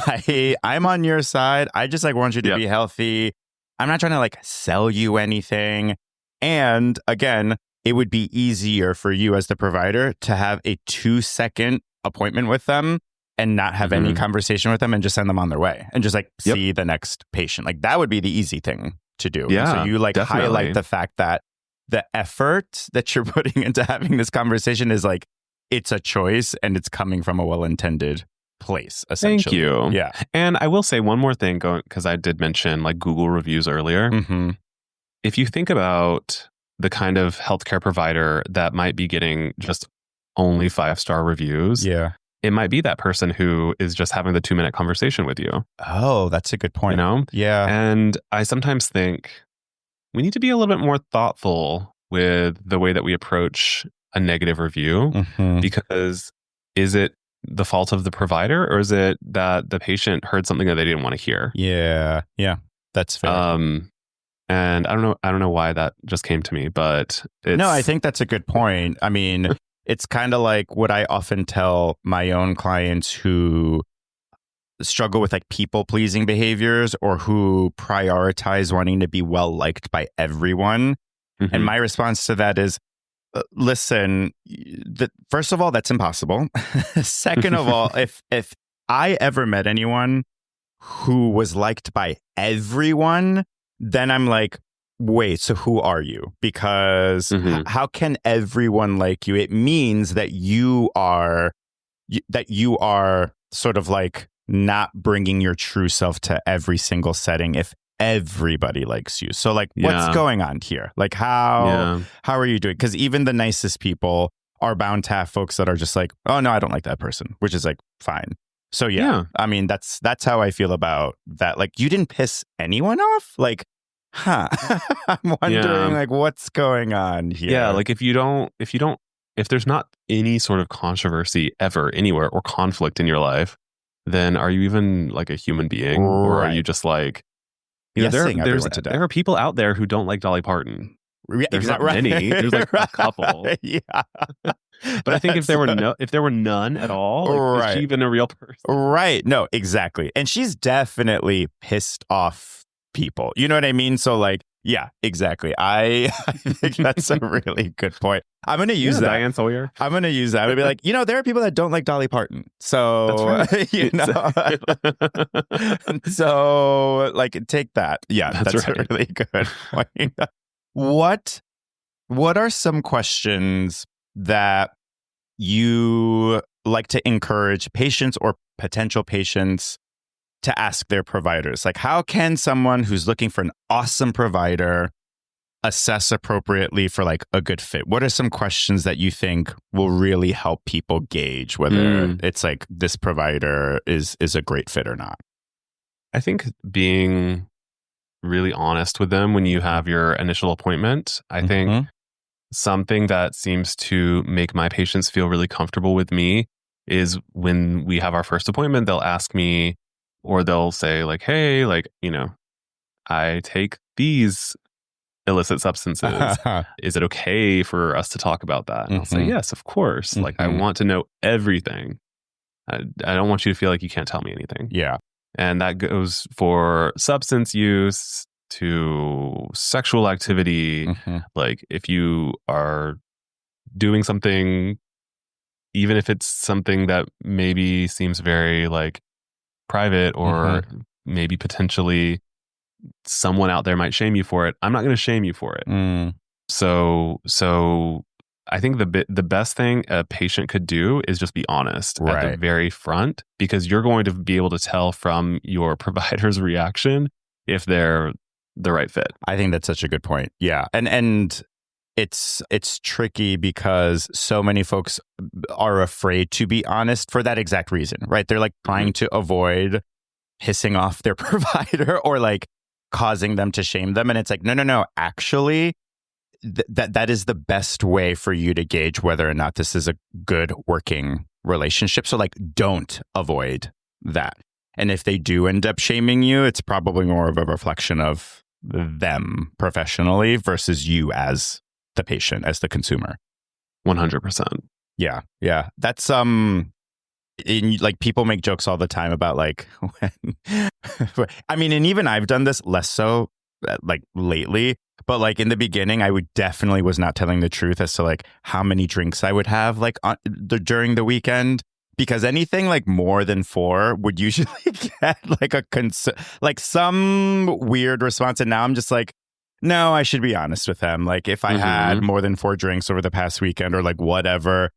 I'm on your side. I just like want you to be healthy. I'm not trying to like sell you anything. And again, it would be easier for you as the provider to have a 2-second appointment with them and not have any conversation with them and just send them on their way and just like see the next patient. Like that would be the easy thing to do. Yeah, so you like definitely highlight the fact that the effort that you're putting into having this conversation is like, it's a choice and it's coming from a well-intended place, essentially. Thank you. Yeah. And I will say one more thing, because I did mention like Google reviews earlier. If you think about the kind of healthcare provider that might be getting just only 5-star reviews, it might be that person who is just having the 2-minute conversation with you. Oh, that's a good point. Yeah. And I sometimes think we need to be a little bit more thoughtful with the way that we approach a negative review, because is it the fault of the provider, or is it that the patient heard something that they didn't want to hear? Yeah. That's fair. And I don't know why that just came to me, but no, I think that's a good point. I mean, it's kind of like what I often tell my own clients who struggle with like people pleasing behaviors or who prioritize wanting to be well liked by everyone. And my response to that is, listen, first of all, that's impossible. Second of all, if I ever met anyone who was liked by everyone, then I'm like, wait, so who are you? Because how can everyone like you? It means that you are sort of like not bringing your true self to every single setting if everybody likes you. So like, what's going on here? Like how are you doing? Because even the nicest people are bound to have folks that are just like, oh no, I don't like that person, which is like fine. So I mean, that's how I feel about that. Like, you didn't piss anyone off? Like, I'm wondering like what's going on here. Yeah, like if you don't if there's not any sort of controversy ever anywhere or conflict in your life, then are you even like a human being? Or are you just like, there are people out there who don't like Dolly Parton. There's not many. There's like a couple. Yeah. But I think if there were none at all, like, is she even a real person? Right. No, exactly. And she's definitely pissed off people. You know what I mean? So like, yeah, exactly. I think that's a really good point. I'm going to use that. Diane Sawyer. I'm going to use that. I'm going to be like, there are people that don't like Dolly Parton. So, so like, take that. Yeah, that's right. A really good point. What are some questions that you like to encourage patients or potential patients to ask their providers? Like, how can someone who's looking for an awesome provider assess appropriately for like a good fit? What are some questions that you think will really help people gauge whether it's like this provider is a great fit or not? I think being really honest with them when you have your initial appointment. I think something that seems to make my patients feel really comfortable with me is when we have our first appointment, they'll ask me, or they'll say like, hey, like, I take these illicit substances. Is it okay for us to talk about that? And I'll say, yes, of course. Like, I want to know everything. I don't want you to feel like you can't tell me anything. Yeah. And that goes for substance use to sexual activity. Like, if you are doing something, even if it's something that maybe seems very like private or maybe potentially someone out there might shame you for it, I'm not going to shame you for it. So I think the best thing a patient could do is just be honest at the very front, because you're going to be able to tell from your provider's reaction if they're the right fit. I think that's such a good point. Yeah. And it's tricky because so many folks are afraid to be honest for that exact reason, right? They're like trying to avoid pissing off their provider or like causing them to shame them. And it's like, no. Actually, that is the best way for you to gauge whether or not this is a good working relationship. So like, don't avoid that. And if they do end up shaming you, it's probably more of a reflection of them professionally versus you as the patient, as the consumer. 100%. Yeah. That's like people make jokes all the time about like when I mean, and even I've done this less so like lately, but like in the beginning, I definitely was not telling the truth as to like how many drinks I would have like during the weekend, because anything like more than 4 would usually get like some weird response. And now I'm just like, no, I should be honest with them. Like if I had more than 4 drinks over the past weekend or like whatever,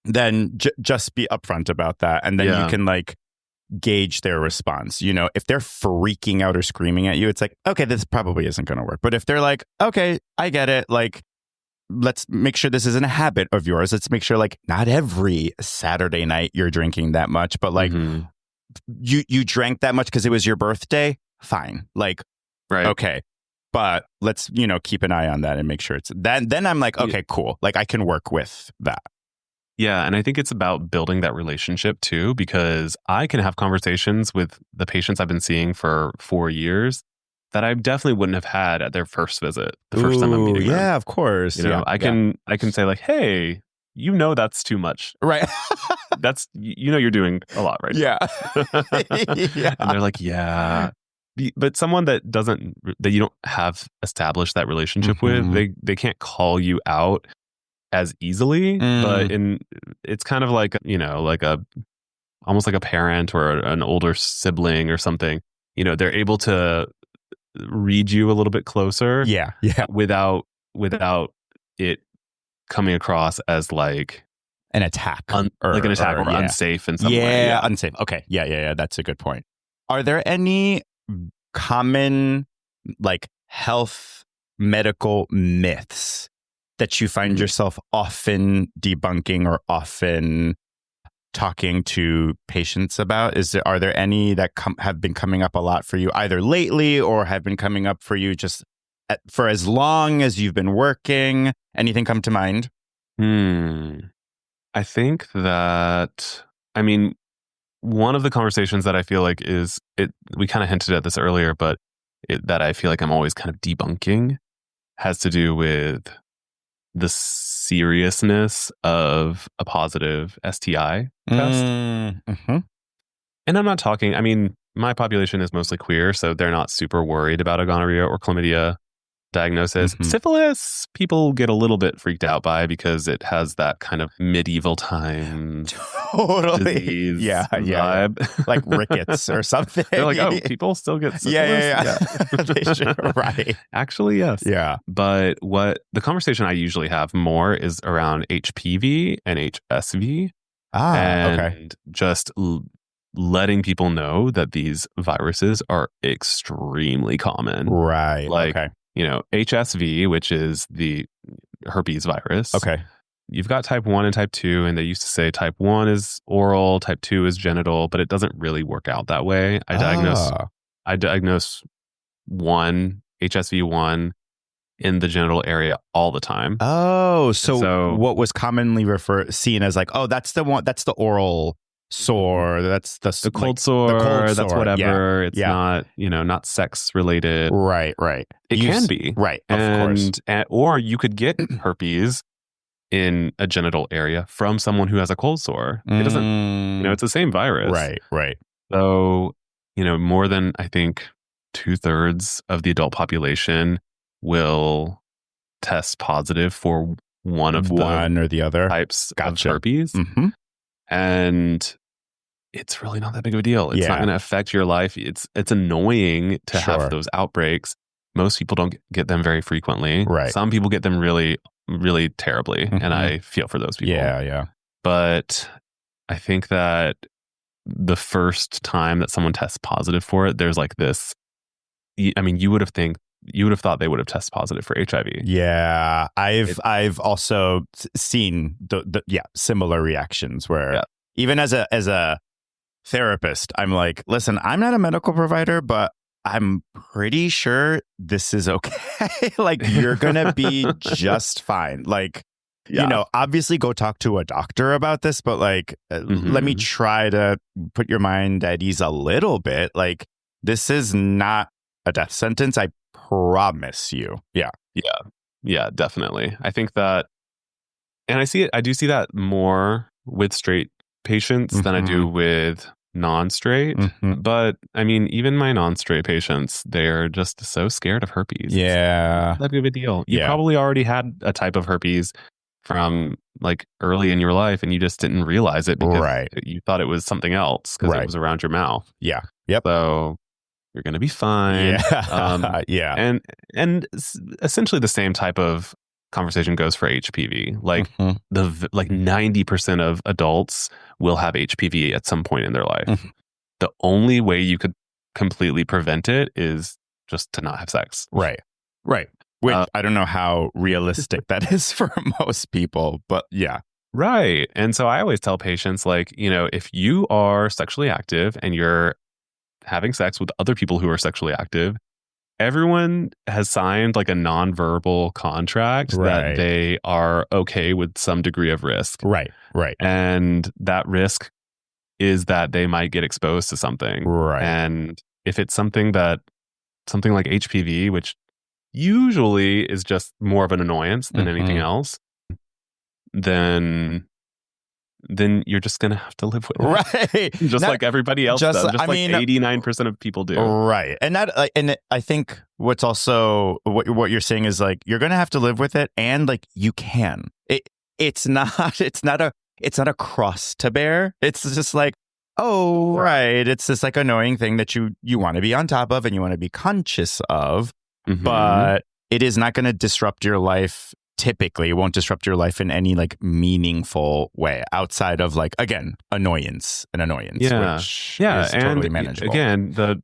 then just be upfront about that. And then you can like gauge their response. If they're freaking out or screaming at you, it's like, okay, this probably isn't going to work. But if they're like, okay, I get it. Like, let's make sure this isn't a habit of yours. Let's make sure like not every Saturday night you're drinking that much, but like you drank that much because it was your birthday. Fine. Like, okay. But let's, keep an eye on that and make sure it's that. Then I'm like, okay, cool. Like I can work with that. Yeah. And I think it's about building that relationship too, because I can have conversations with the patients I've been seeing for 4 years that I definitely wouldn't have had at their first visit, the first time I'm meeting them. Yeah, of course. I can say like, hey, that's too much. Right. That's, you're doing a lot right now. Yeah. And they're like, yeah. But someone that you don't have established that relationship with, they can't call you out as easily, but it's kind of like, almost like a parent or an older sibling or something, they're able to read you a little bit closer. Yeah. Without it coming across as like an attack, or unsafe in some way. Yeah, unsafe. Okay. Yeah. That's a good point. Are there any common like health medical myths that you find yourself often debunking or often talking to patients about? Are there any that have been coming up a lot for you either lately or have been coming up for you just for as long as you've been working? Anything come to mind? I think that, I mean, one of the conversations that I feel like we kind of hinted at this earlier, but that I feel like I'm always kind of debunking has to do with the seriousness of a positive STI test. Mm-hmm. And I'm not talking, I mean, my population is mostly queer, so they're not super worried about a gonorrhea or chlamydia diagnosis. Mm-hmm. Syphilis, people get a little bit freaked out by because it has that kind of medieval times Totally. disease Yeah. vibe. Like rickets or something. They're like, oh, people still get syphilis? Yeah. They should, right. Actually, yes. Yeah. But what the conversation I usually have more is around HPV and HSV. And okay. just letting people know that these viruses are extremely common. Right. Like, okay. HSV, which is the herpes virus. Okay. You've got type 1 and type 2, and they used to say type 1 is oral, type 2 is genital, but it doesn't really work out that way. I diagnose HSV1 in the genital area all the time. Oh, so what was commonly seen as like, oh, that's the one, that's the oral sore, that's the cold sore, that's whatever. It's not, not sex related. Right. It can be. Right, of course. Or you could get herpes in a genital area from someone who has a cold sore. It doesn't, it's the same virus. Right. So, more than I think 2/3 of the adult population will test positive for one or the other types of herpes. Mm-hmm. And it's really not that big of a deal. It's not going to affect your life. It's annoying to have those outbreaks. Most people don't get them very frequently. Right. Some people get them really, really terribly. Mm-hmm. And I feel for those people. Yeah. But I think that the first time that someone tests positive for it, there's like this, I mean, you would have thought they would have tested positive for HIV. Yeah. I've also seen the similar reactions where even as a therapist, I'm like, listen, I'm not a medical provider, but I'm pretty sure this is okay. Like, you're going to be just fine. Like, obviously go talk to a doctor about this, but like, let me try to put your mind at ease a little bit. Like, this is not a death sentence. I promise you. Yeah, definitely. I think that, and I do see that more with straight patients than I do with non-straight. But I mean, even my non-straight patients, they're just so scared of herpes. Yeah. It's not that big of a deal. You probably already had a type of herpes from like early in your life and you just didn't realize it because you thought it was something else because it was around your mouth. Yeah. Yep. So you're going to be fine. Yeah. And essentially the same type of conversation goes for HPV. Like like 90% of adults will have HPV at some point in their life. The only way you could completely prevent it is just to not have sex. Right. Which I don't know how realistic that is for most people, but yeah. Right. And so I always tell patients, like, if you are sexually active and you're having sex with other people who are sexually active, everyone has signed like a nonverbal contract that they are okay with some degree of risk. Right. And that risk is that they might get exposed to something. Right. And if it's something like HPV, which usually is just more of an annoyance than anything else, then you're just going to have to live with it. Right. Just like everybody else does. Just I mean, 89% of people do. Right. And I think what's also, what you're saying is like, you're going to have to live with it. And like, you can. It's not a cross to bear. It's just like, right. It's this like annoying thing that you want to be on top of and you want to be conscious of. But it is not going to disrupt your life. Typically, it won't disrupt your life in any like meaningful way outside of like, again, annoyance, which is totally manageable. Again,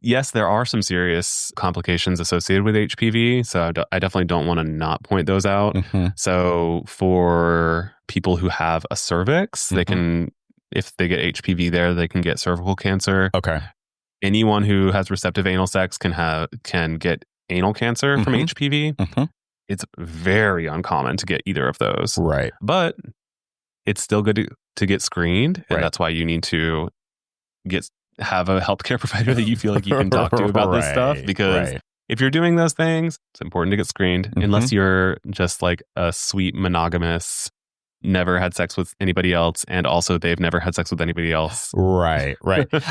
yes, there are some serious complications associated with HPV. So I definitely don't want to not point those out. So for people who have a cervix, they can, if they get HPV there, they can get cervical cancer. Okay. Anyone who has receptive anal sex can get anal cancer from HPV. it's very uncommon to get either of those. Right. But it's still good to get screened. And Right. that's why you need to have a healthcare provider that you feel like you can talk to about this stuff. Because if you're doing those things, it's important to get screened, unless you're just like a sweet monogamous, never had sex with anybody else, and also they've never had sex with anybody else. Right.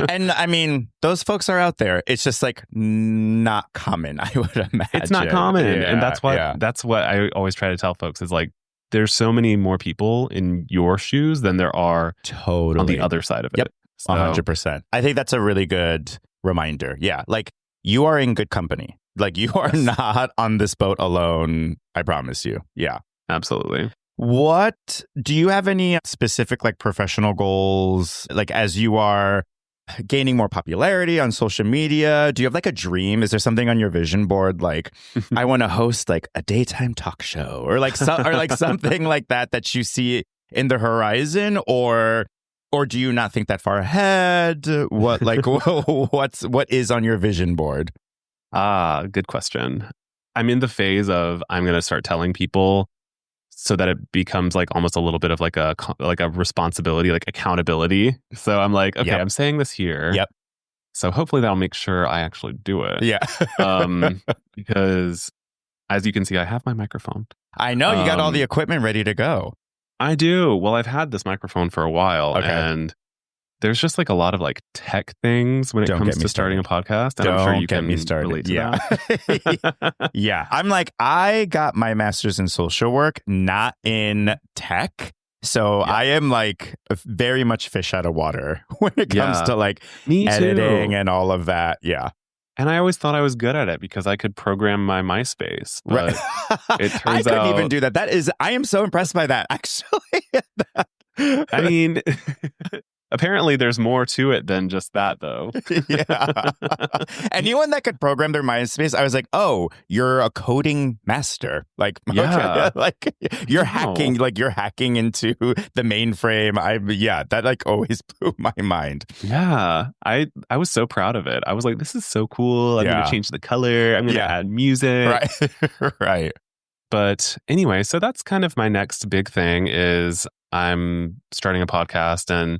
And I mean, those folks are out there. It's just like not common, I would imagine. It's not common. Yeah, and that's what I always try to tell folks is like, there's so many more people in your shoes than there are on the other side of it. Yep. 100%. I think that's a really good reminder. Yeah. Like, you are in good company. Like, you are not on this boat alone. I promise you. Yeah. Absolutely. What do you have any specific like professional goals? Like, as you are gaining more popularity on social media, do you have like a dream? Is there something on your vision board? Like, I want to host like a daytime talk show or like something like that you see in the horizon, or do you not think that far ahead? What what is on your vision board? Good question. I'm in the phase of I'm going to start telling people so that it becomes like almost a little bit of like a responsibility, like accountability. So I'm like, okay, I'm saying this here. Yep. So hopefully that'll make sure I actually do it. Yeah. Because as you can see, I have my microphone. I know you got all the equipment ready to go. I do. Well, I've had this microphone for a while, and there's just like a lot of like tech things when it comes to starting a podcast. And I'm sure you can relate to that. Yeah. I'm like, I got my master's in social work, not in tech. So I am like very much fish out of water when it comes to like editing and all of that. Yeah. And I always thought I was good at it because I could program my MySpace. But it turns out I couldn't even do that. I am so impressed by that, actually. I mean, apparently there's more to it than just that, though. Yeah. Anyone that could program their MySpace, I was like, oh, you're a coding master. Like, okay, like you're hacking, into the mainframe. That like always blew my mind. Yeah. I was so proud of it. I was like, this is so cool. I'm going to change the color. I'm going to add music. Right. But anyway, so that's kind of my next big thing is I'm starting a podcast, and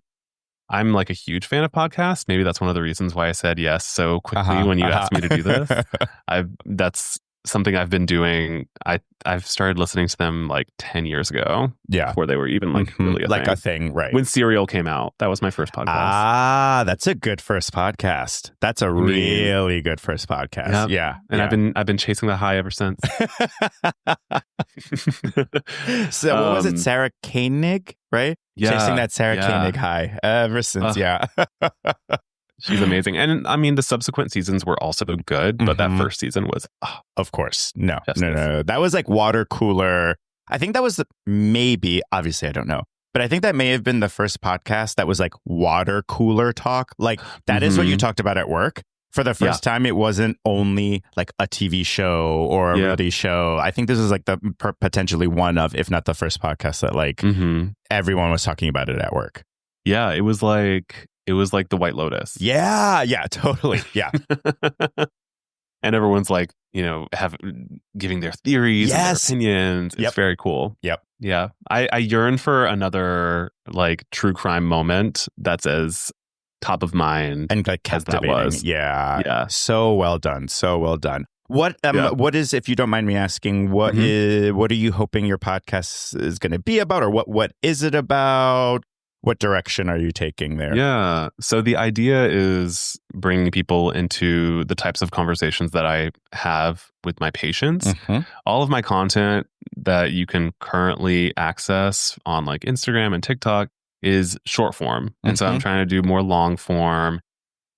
I'm like a huge fan of podcasts. Maybe that's one of the reasons why I said yes so quickly when you asked me to do this. That's something I've been doing. I've started listening to them like 10 years ago. Yeah. Before they were even like really a thing. Right. When Serial came out, that was my first podcast. That's a good first podcast. That's a really good first podcast. Yep. Yeah. And I've been chasing the high ever since. So what was it? Sarah Koenig, right? Yeah. Chasing that Sarah Koenig high ever since. She's amazing. And I mean, the subsequent seasons were also good, but that first season was, of course. No. That was like water cooler. I think that was maybe, obviously, I don't know, but I think that may have been the first podcast that was like water cooler talk. Like that is what you talked about at work. For the first time, it wasn't only like a TV show or a reality show. I think this is like the potentially one of, if not the first podcast that like everyone was talking about it at work. Yeah, it was like the White Lotus. Yeah, totally. Yeah. And everyone's like, giving their theories and their opinions. It's very cool. Yep. Yeah. I yearn for another like true crime moment that's as top of mind and like captivating. That was. Yeah. So well done. What is, if you don't mind me asking, what are you hoping your podcast is going to be about, or what is it about? What direction are you taking there? Yeah. So the idea is bringing people into the types of conversations that I have with my patients. All of my content that you can currently access on like Instagram and TikTok is short form. And so I'm trying to do more long form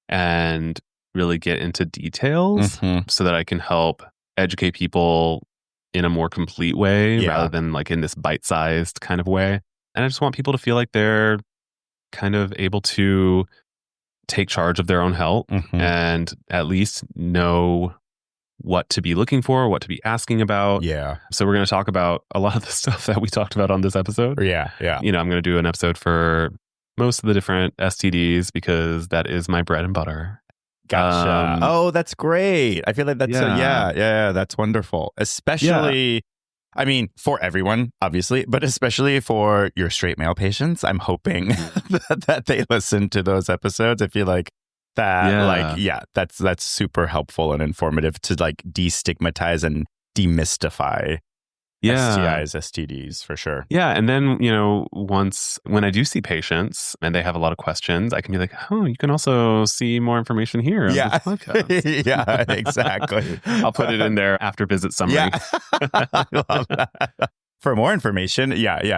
and really get into details so that I can help educate people in a more complete way rather than like in this bite-sized kind of way. And I just want people to feel like they're kind of able to take charge of their own health and at least know what to be looking for, what to be asking about. Yeah. So we're going to talk about a lot of the stuff that we talked about on this episode. Yeah. I'm going to do an episode for most of the different STDs because that is my bread and butter. Gotcha. Oh, that's great. I feel like that's that's wonderful. Especially, I mean, for everyone, obviously, but especially for your straight male patients. I'm hoping that they listen to those episodes. I feel like that's super helpful and informative to like destigmatize and demystify STIs, STDs for sure. Yeah. And then, when I do see patients and they have a lot of questions, I can be like, oh, you can also see more information here on this podcast. Yeah, exactly. I'll put it in there after visit summary. Yeah. I love that. For more information,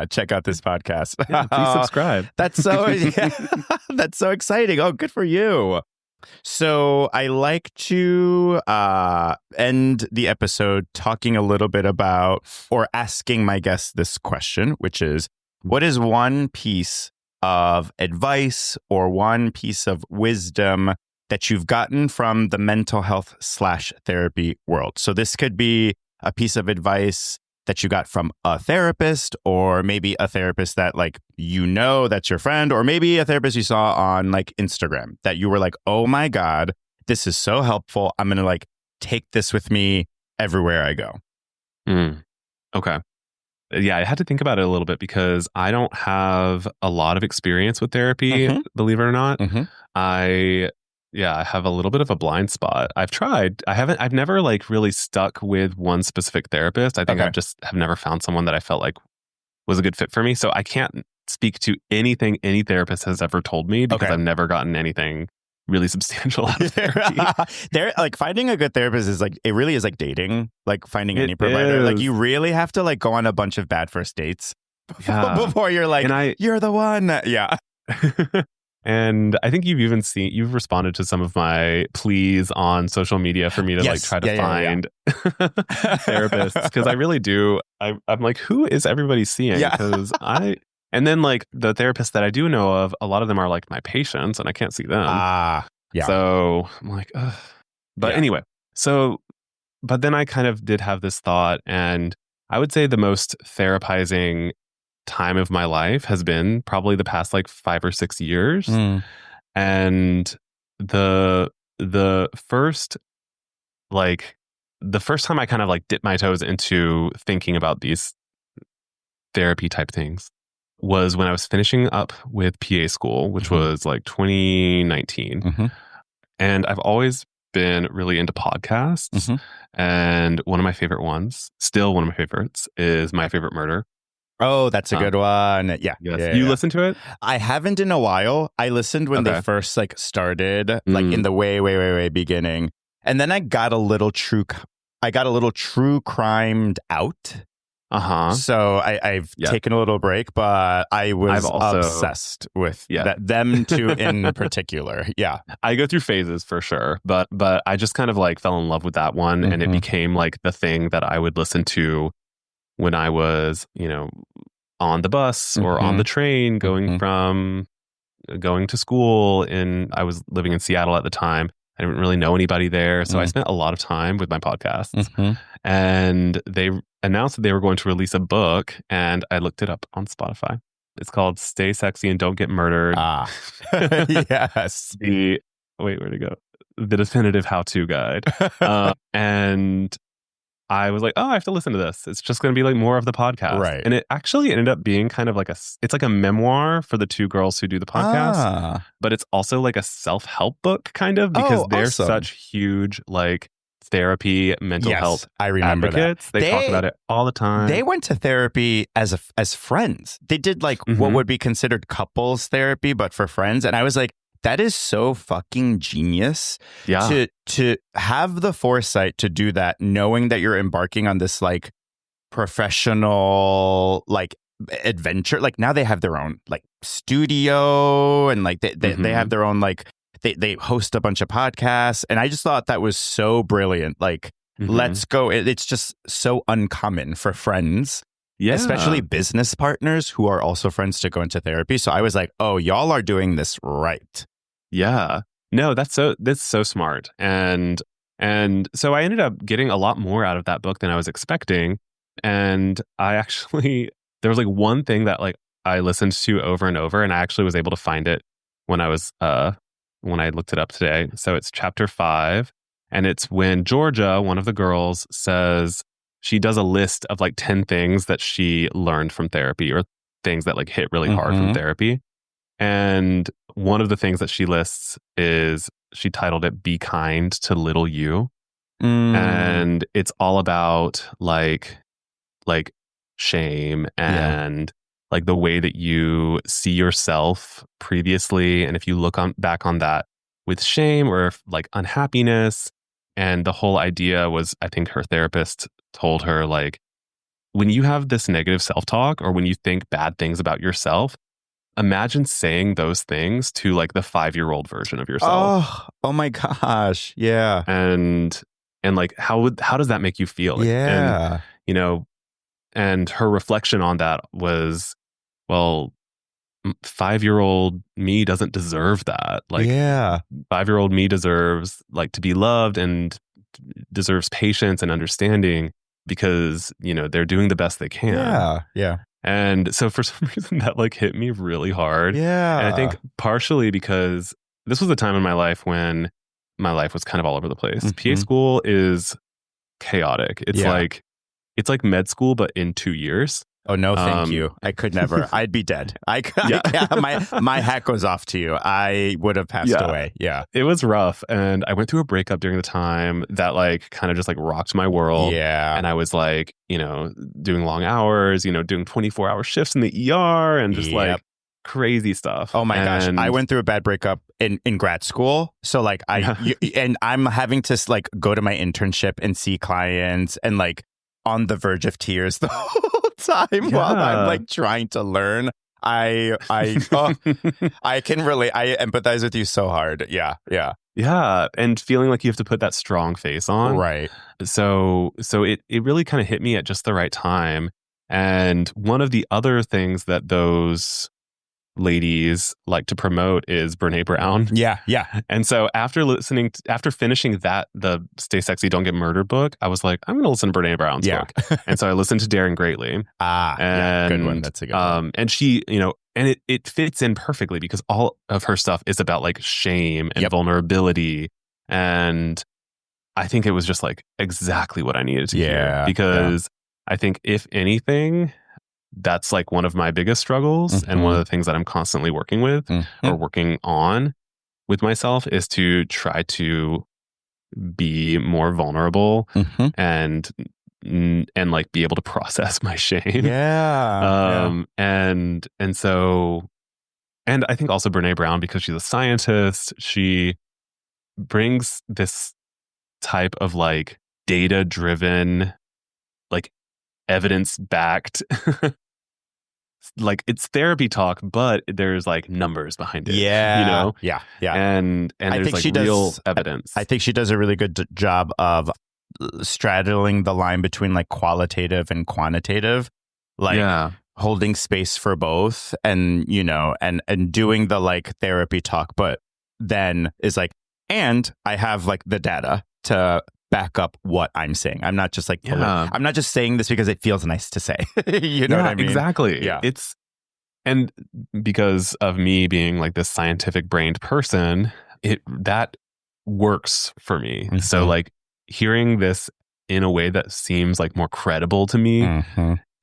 check out this podcast. Yeah, please subscribe. That's so exciting. Oh, good for you. So I like to end the episode talking a little bit about, or asking my guests this question, which is, what is one piece of advice or one piece of wisdom that you've gotten from the mental health / therapy world? So this could be a piece of advice that you got from a therapist, or maybe a therapist that that's your friend, or maybe a therapist you saw on like Instagram that you were like, oh my God, this is so helpful. I'm going to take this with me everywhere I go. Okay. Yeah, I had to think about it a little bit because I don't have a lot of experience with therapy, believe it or not. I have a little bit of a blind spot. I've tried. I've never really stuck with one specific therapist. I think I just have never found someone that I felt like was a good fit for me. So I can't speak to anything any therapist has ever told me because I've never gotten anything really substantial out of therapy. Finding a good therapist is it really is like dating, finding any provider. You really have to go on a bunch of bad first dates before you're you're the one. Yeah. And I think you've responded to some of my pleas on social media for me to try to find therapists, because I really do. I'm like, who is everybody seeing? Because and then the therapists that I do know of, a lot of them are my patients and I can't see them. So I'm like, ugh. But anyway, but then I kind of did have this thought, and I would say the most therapizing time of my life has been probably the past 5 or 6 years. And the first time I kind of dipped my toes into thinking about these therapy type things was when I was finishing up with PA school, which was 2019. And I've always been really into podcasts. And one of my favorite ones, still one of my favorites, is My Favorite Murder. Oh, that's a good one. Yeah. You listen to it? I haven't in a while. I listened when they first started, in the way beginning. And then I got a little true crimed out. So I've taken a little break, but I was obsessed with them two in particular. Yeah. I go through phases for sure, but I just kind of fell in love with that one, and it became the thing that I would listen to when I was, on the bus or on the train going to school. I was living in Seattle at the time. I didn't really know anybody there. So I spent a lot of time with my podcasts. And they announced that they were going to release a book, and I looked it up on Spotify. It's called Stay Sexy and Don't Get Murdered. Yes. Wait, where'd it go? The definitive how-to guide. And I was like, oh, I have to listen to this. It's just going to be more of the podcast. Right. And it actually ended up being kind of it's like a memoir for the two girls who do the podcast. But it's also a self-help book kind of, because they're such huge therapy, mental health I remember advocates. They talk about it all the time. They went to therapy as friends. They did what would be considered couples therapy, but for friends. And I was like, that is so fucking genius. Yeah. To have the foresight to do that, knowing that you're embarking on this professional adventure. Now they have their own studio, and they have their own they host a bunch of podcasts, and I just thought that was so brilliant. Let's go. It's just so uncommon for friends. Yeah. Especially business partners who are also friends to go into therapy. So I was like, oh, y'all are doing this right. Yeah. No, that's so smart. And so I ended up getting a lot more out of that book than I was expecting. And I actually, there was one thing that I listened to over and over, and I actually was able to find it when I was when I looked it up today. So it's chapter 5. And it's when Georgia, one of the girls, says she does a list of like 10 things that she learned from therapy or things that like hit really hard from therapy. And one of the things that she lists is she titled it Be Kind to Little You. And it's all about like shame and like the way that you see yourself previously. And if you look back on that with shame or like unhappiness, and the whole idea was, I think her therapist told her, like, when you have this negative self-talk or when you think bad things about yourself, imagine saying those things to like the 5-year-old version of yourself. Oh my gosh. Yeah. And like, how does that make you feel? Yeah. And, you know, and her reflection on that was, well, 5-year-old me doesn't deserve that. Like, 5-year-old me deserves like to be loved and deserves patience and understanding because, you know, they're doing the best they can. Yeah. And so for some reason that like hit me really hard. Yeah. And I think partially because this was a time in my life when my life was kind of all over the place. PA school is chaotic. It's like med school, but in 2 years. Oh, no, thank you. I could never. I'd be dead. My hat goes off to you. I would have passed away. Yeah. It was rough. And I went through a breakup during the time that like kind of just like rocked my world. Yeah. And I was like, you know, doing long hours, you know, doing 24-hour shifts in the ER and just like crazy stuff. Oh my gosh. I went through a bad breakup in grad school. So like and I'm having to like go to my internship and see clients and like on the verge of tears the whole time while I'm like trying to learn. I can relate. I empathize with you so hard. Yeah. And feeling like you have to put that strong face on. Right. So it really kind of hit me at just the right time. And one of the other things that those ladies like to promote is Brene Brown. Yeah. And so after finishing the Stay Sexy, Don't Get Murdered book, I was like, I'm going to listen to Brene Brown's book. And so I listened to Daring Greatly. Good one. That's a good one. And she, you know, and it fits in perfectly because all of her stuff is about like shame and vulnerability. And I think it was just like exactly what I needed to hear because I think if anything, that's like one of my biggest struggles and one of the things that I'm constantly working with or working on with myself is to try to be more vulnerable and like be able to process my shame. And so, and I think also Brene Brown, because she's a scientist, she brings this type of like data driven, like evidence backed like it's therapy talk, but there's like numbers behind it. You know? Yeah. And there's like real evidence. I think she does a really good job of straddling the line between like qualitative and quantitative, like holding space for both and, you know, and doing the like therapy talk, but then is like, and I have like the data to back up what I'm saying. I'm not just like, I'm not just saying this because it feels nice to say. You know what I mean? Exactly. Yeah. And because of me being like this scientific brained person, that works for me. So like hearing this in a way that seems like more credible to me,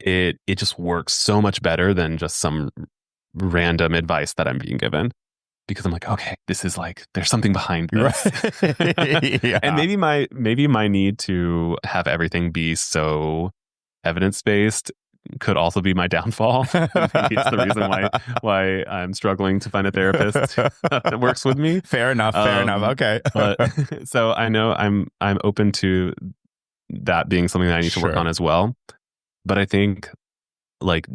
it just works so much better than just some random advice that I'm being given. Because I'm like, okay, this is like, there's something behind this. And maybe my need to have everything be so evidence-based could also be my downfall. Maybe it's the reason why I'm struggling to find a therapist that works with me. Fair enough. Okay. But so I know I'm open to that being something that I need to work on as well. But I think like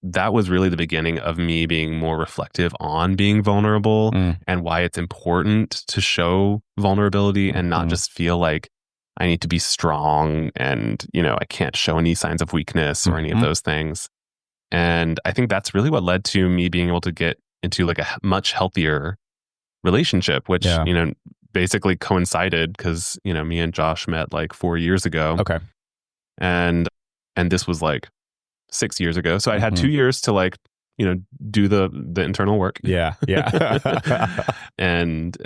that was really the beginning of me being more reflective on being vulnerable and why it's important to show vulnerability and not just feel like I need to be strong and, you know, I can't show any signs of weakness or any of those things. And I think that's really what led to me being able to get into like a much healthier relationship, which, you know, basically coincided because, you know, me and Josh met like 4 years ago. Okay. And this was like 6 years ago. So I had 2 years to like do the internal work. Yeah. and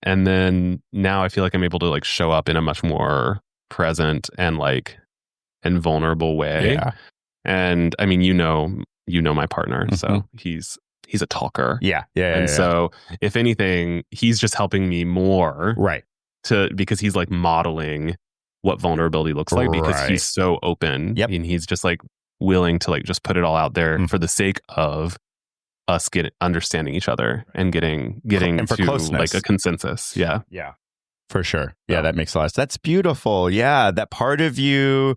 then now I feel like I'm able to like show up in a much more present and vulnerable way. Yeah. And I mean, my partner, so he's a talker. Yeah. So if anything, he's just helping me more. Right. Because he's like modeling what vulnerability looks like, because he's so open. Yep. And he's just like willing to like just put it all out there for the sake of us understanding each other and getting and for to closeness. like a consensus. Yeah. Yeah. For sure. Yeah, that makes a lot of sense. That's beautiful. Yeah, that part of you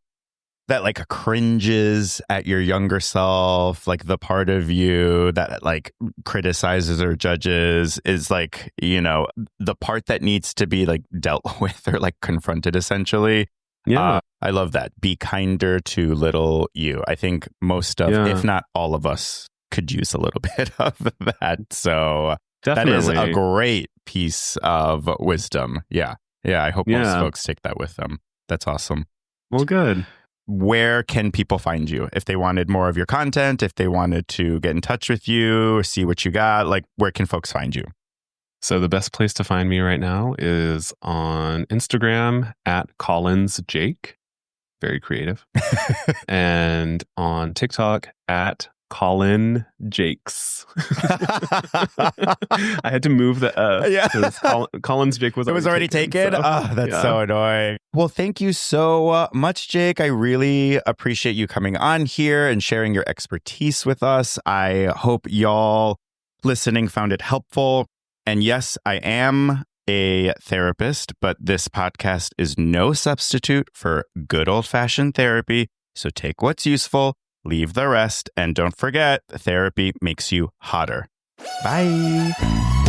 that like cringes at your younger self, like the part of you that like criticizes or judges is like, the part that needs to be like dealt with or like confronted essentially. Yeah. I love that. Be kinder to little you. I think most of, if not all of us, could use a little bit of that. So definitely. That is a great piece of wisdom. Yeah. I hope most folks take that with them. That's awesome. Well, good. Where can people find you? If they wanted more of your content, if they wanted to get in touch with you or see what you got, like where can folks find you? So the best place to find me right now is on Instagram at CollinsJake. Very creative. And on TikTok at Colin Jakes. I had to move the S. Yeah. Colin's Jake was already taken. That's so annoying. Well, thank you so much, Jake. I really appreciate you coming on here and sharing your expertise with us. I hope y'all listening found it helpful. And yes, I am a therapist, but this podcast is no substitute for good old-fashioned therapy. So take what's useful, leave the rest, and don't forget, therapy makes you hotter. Bye.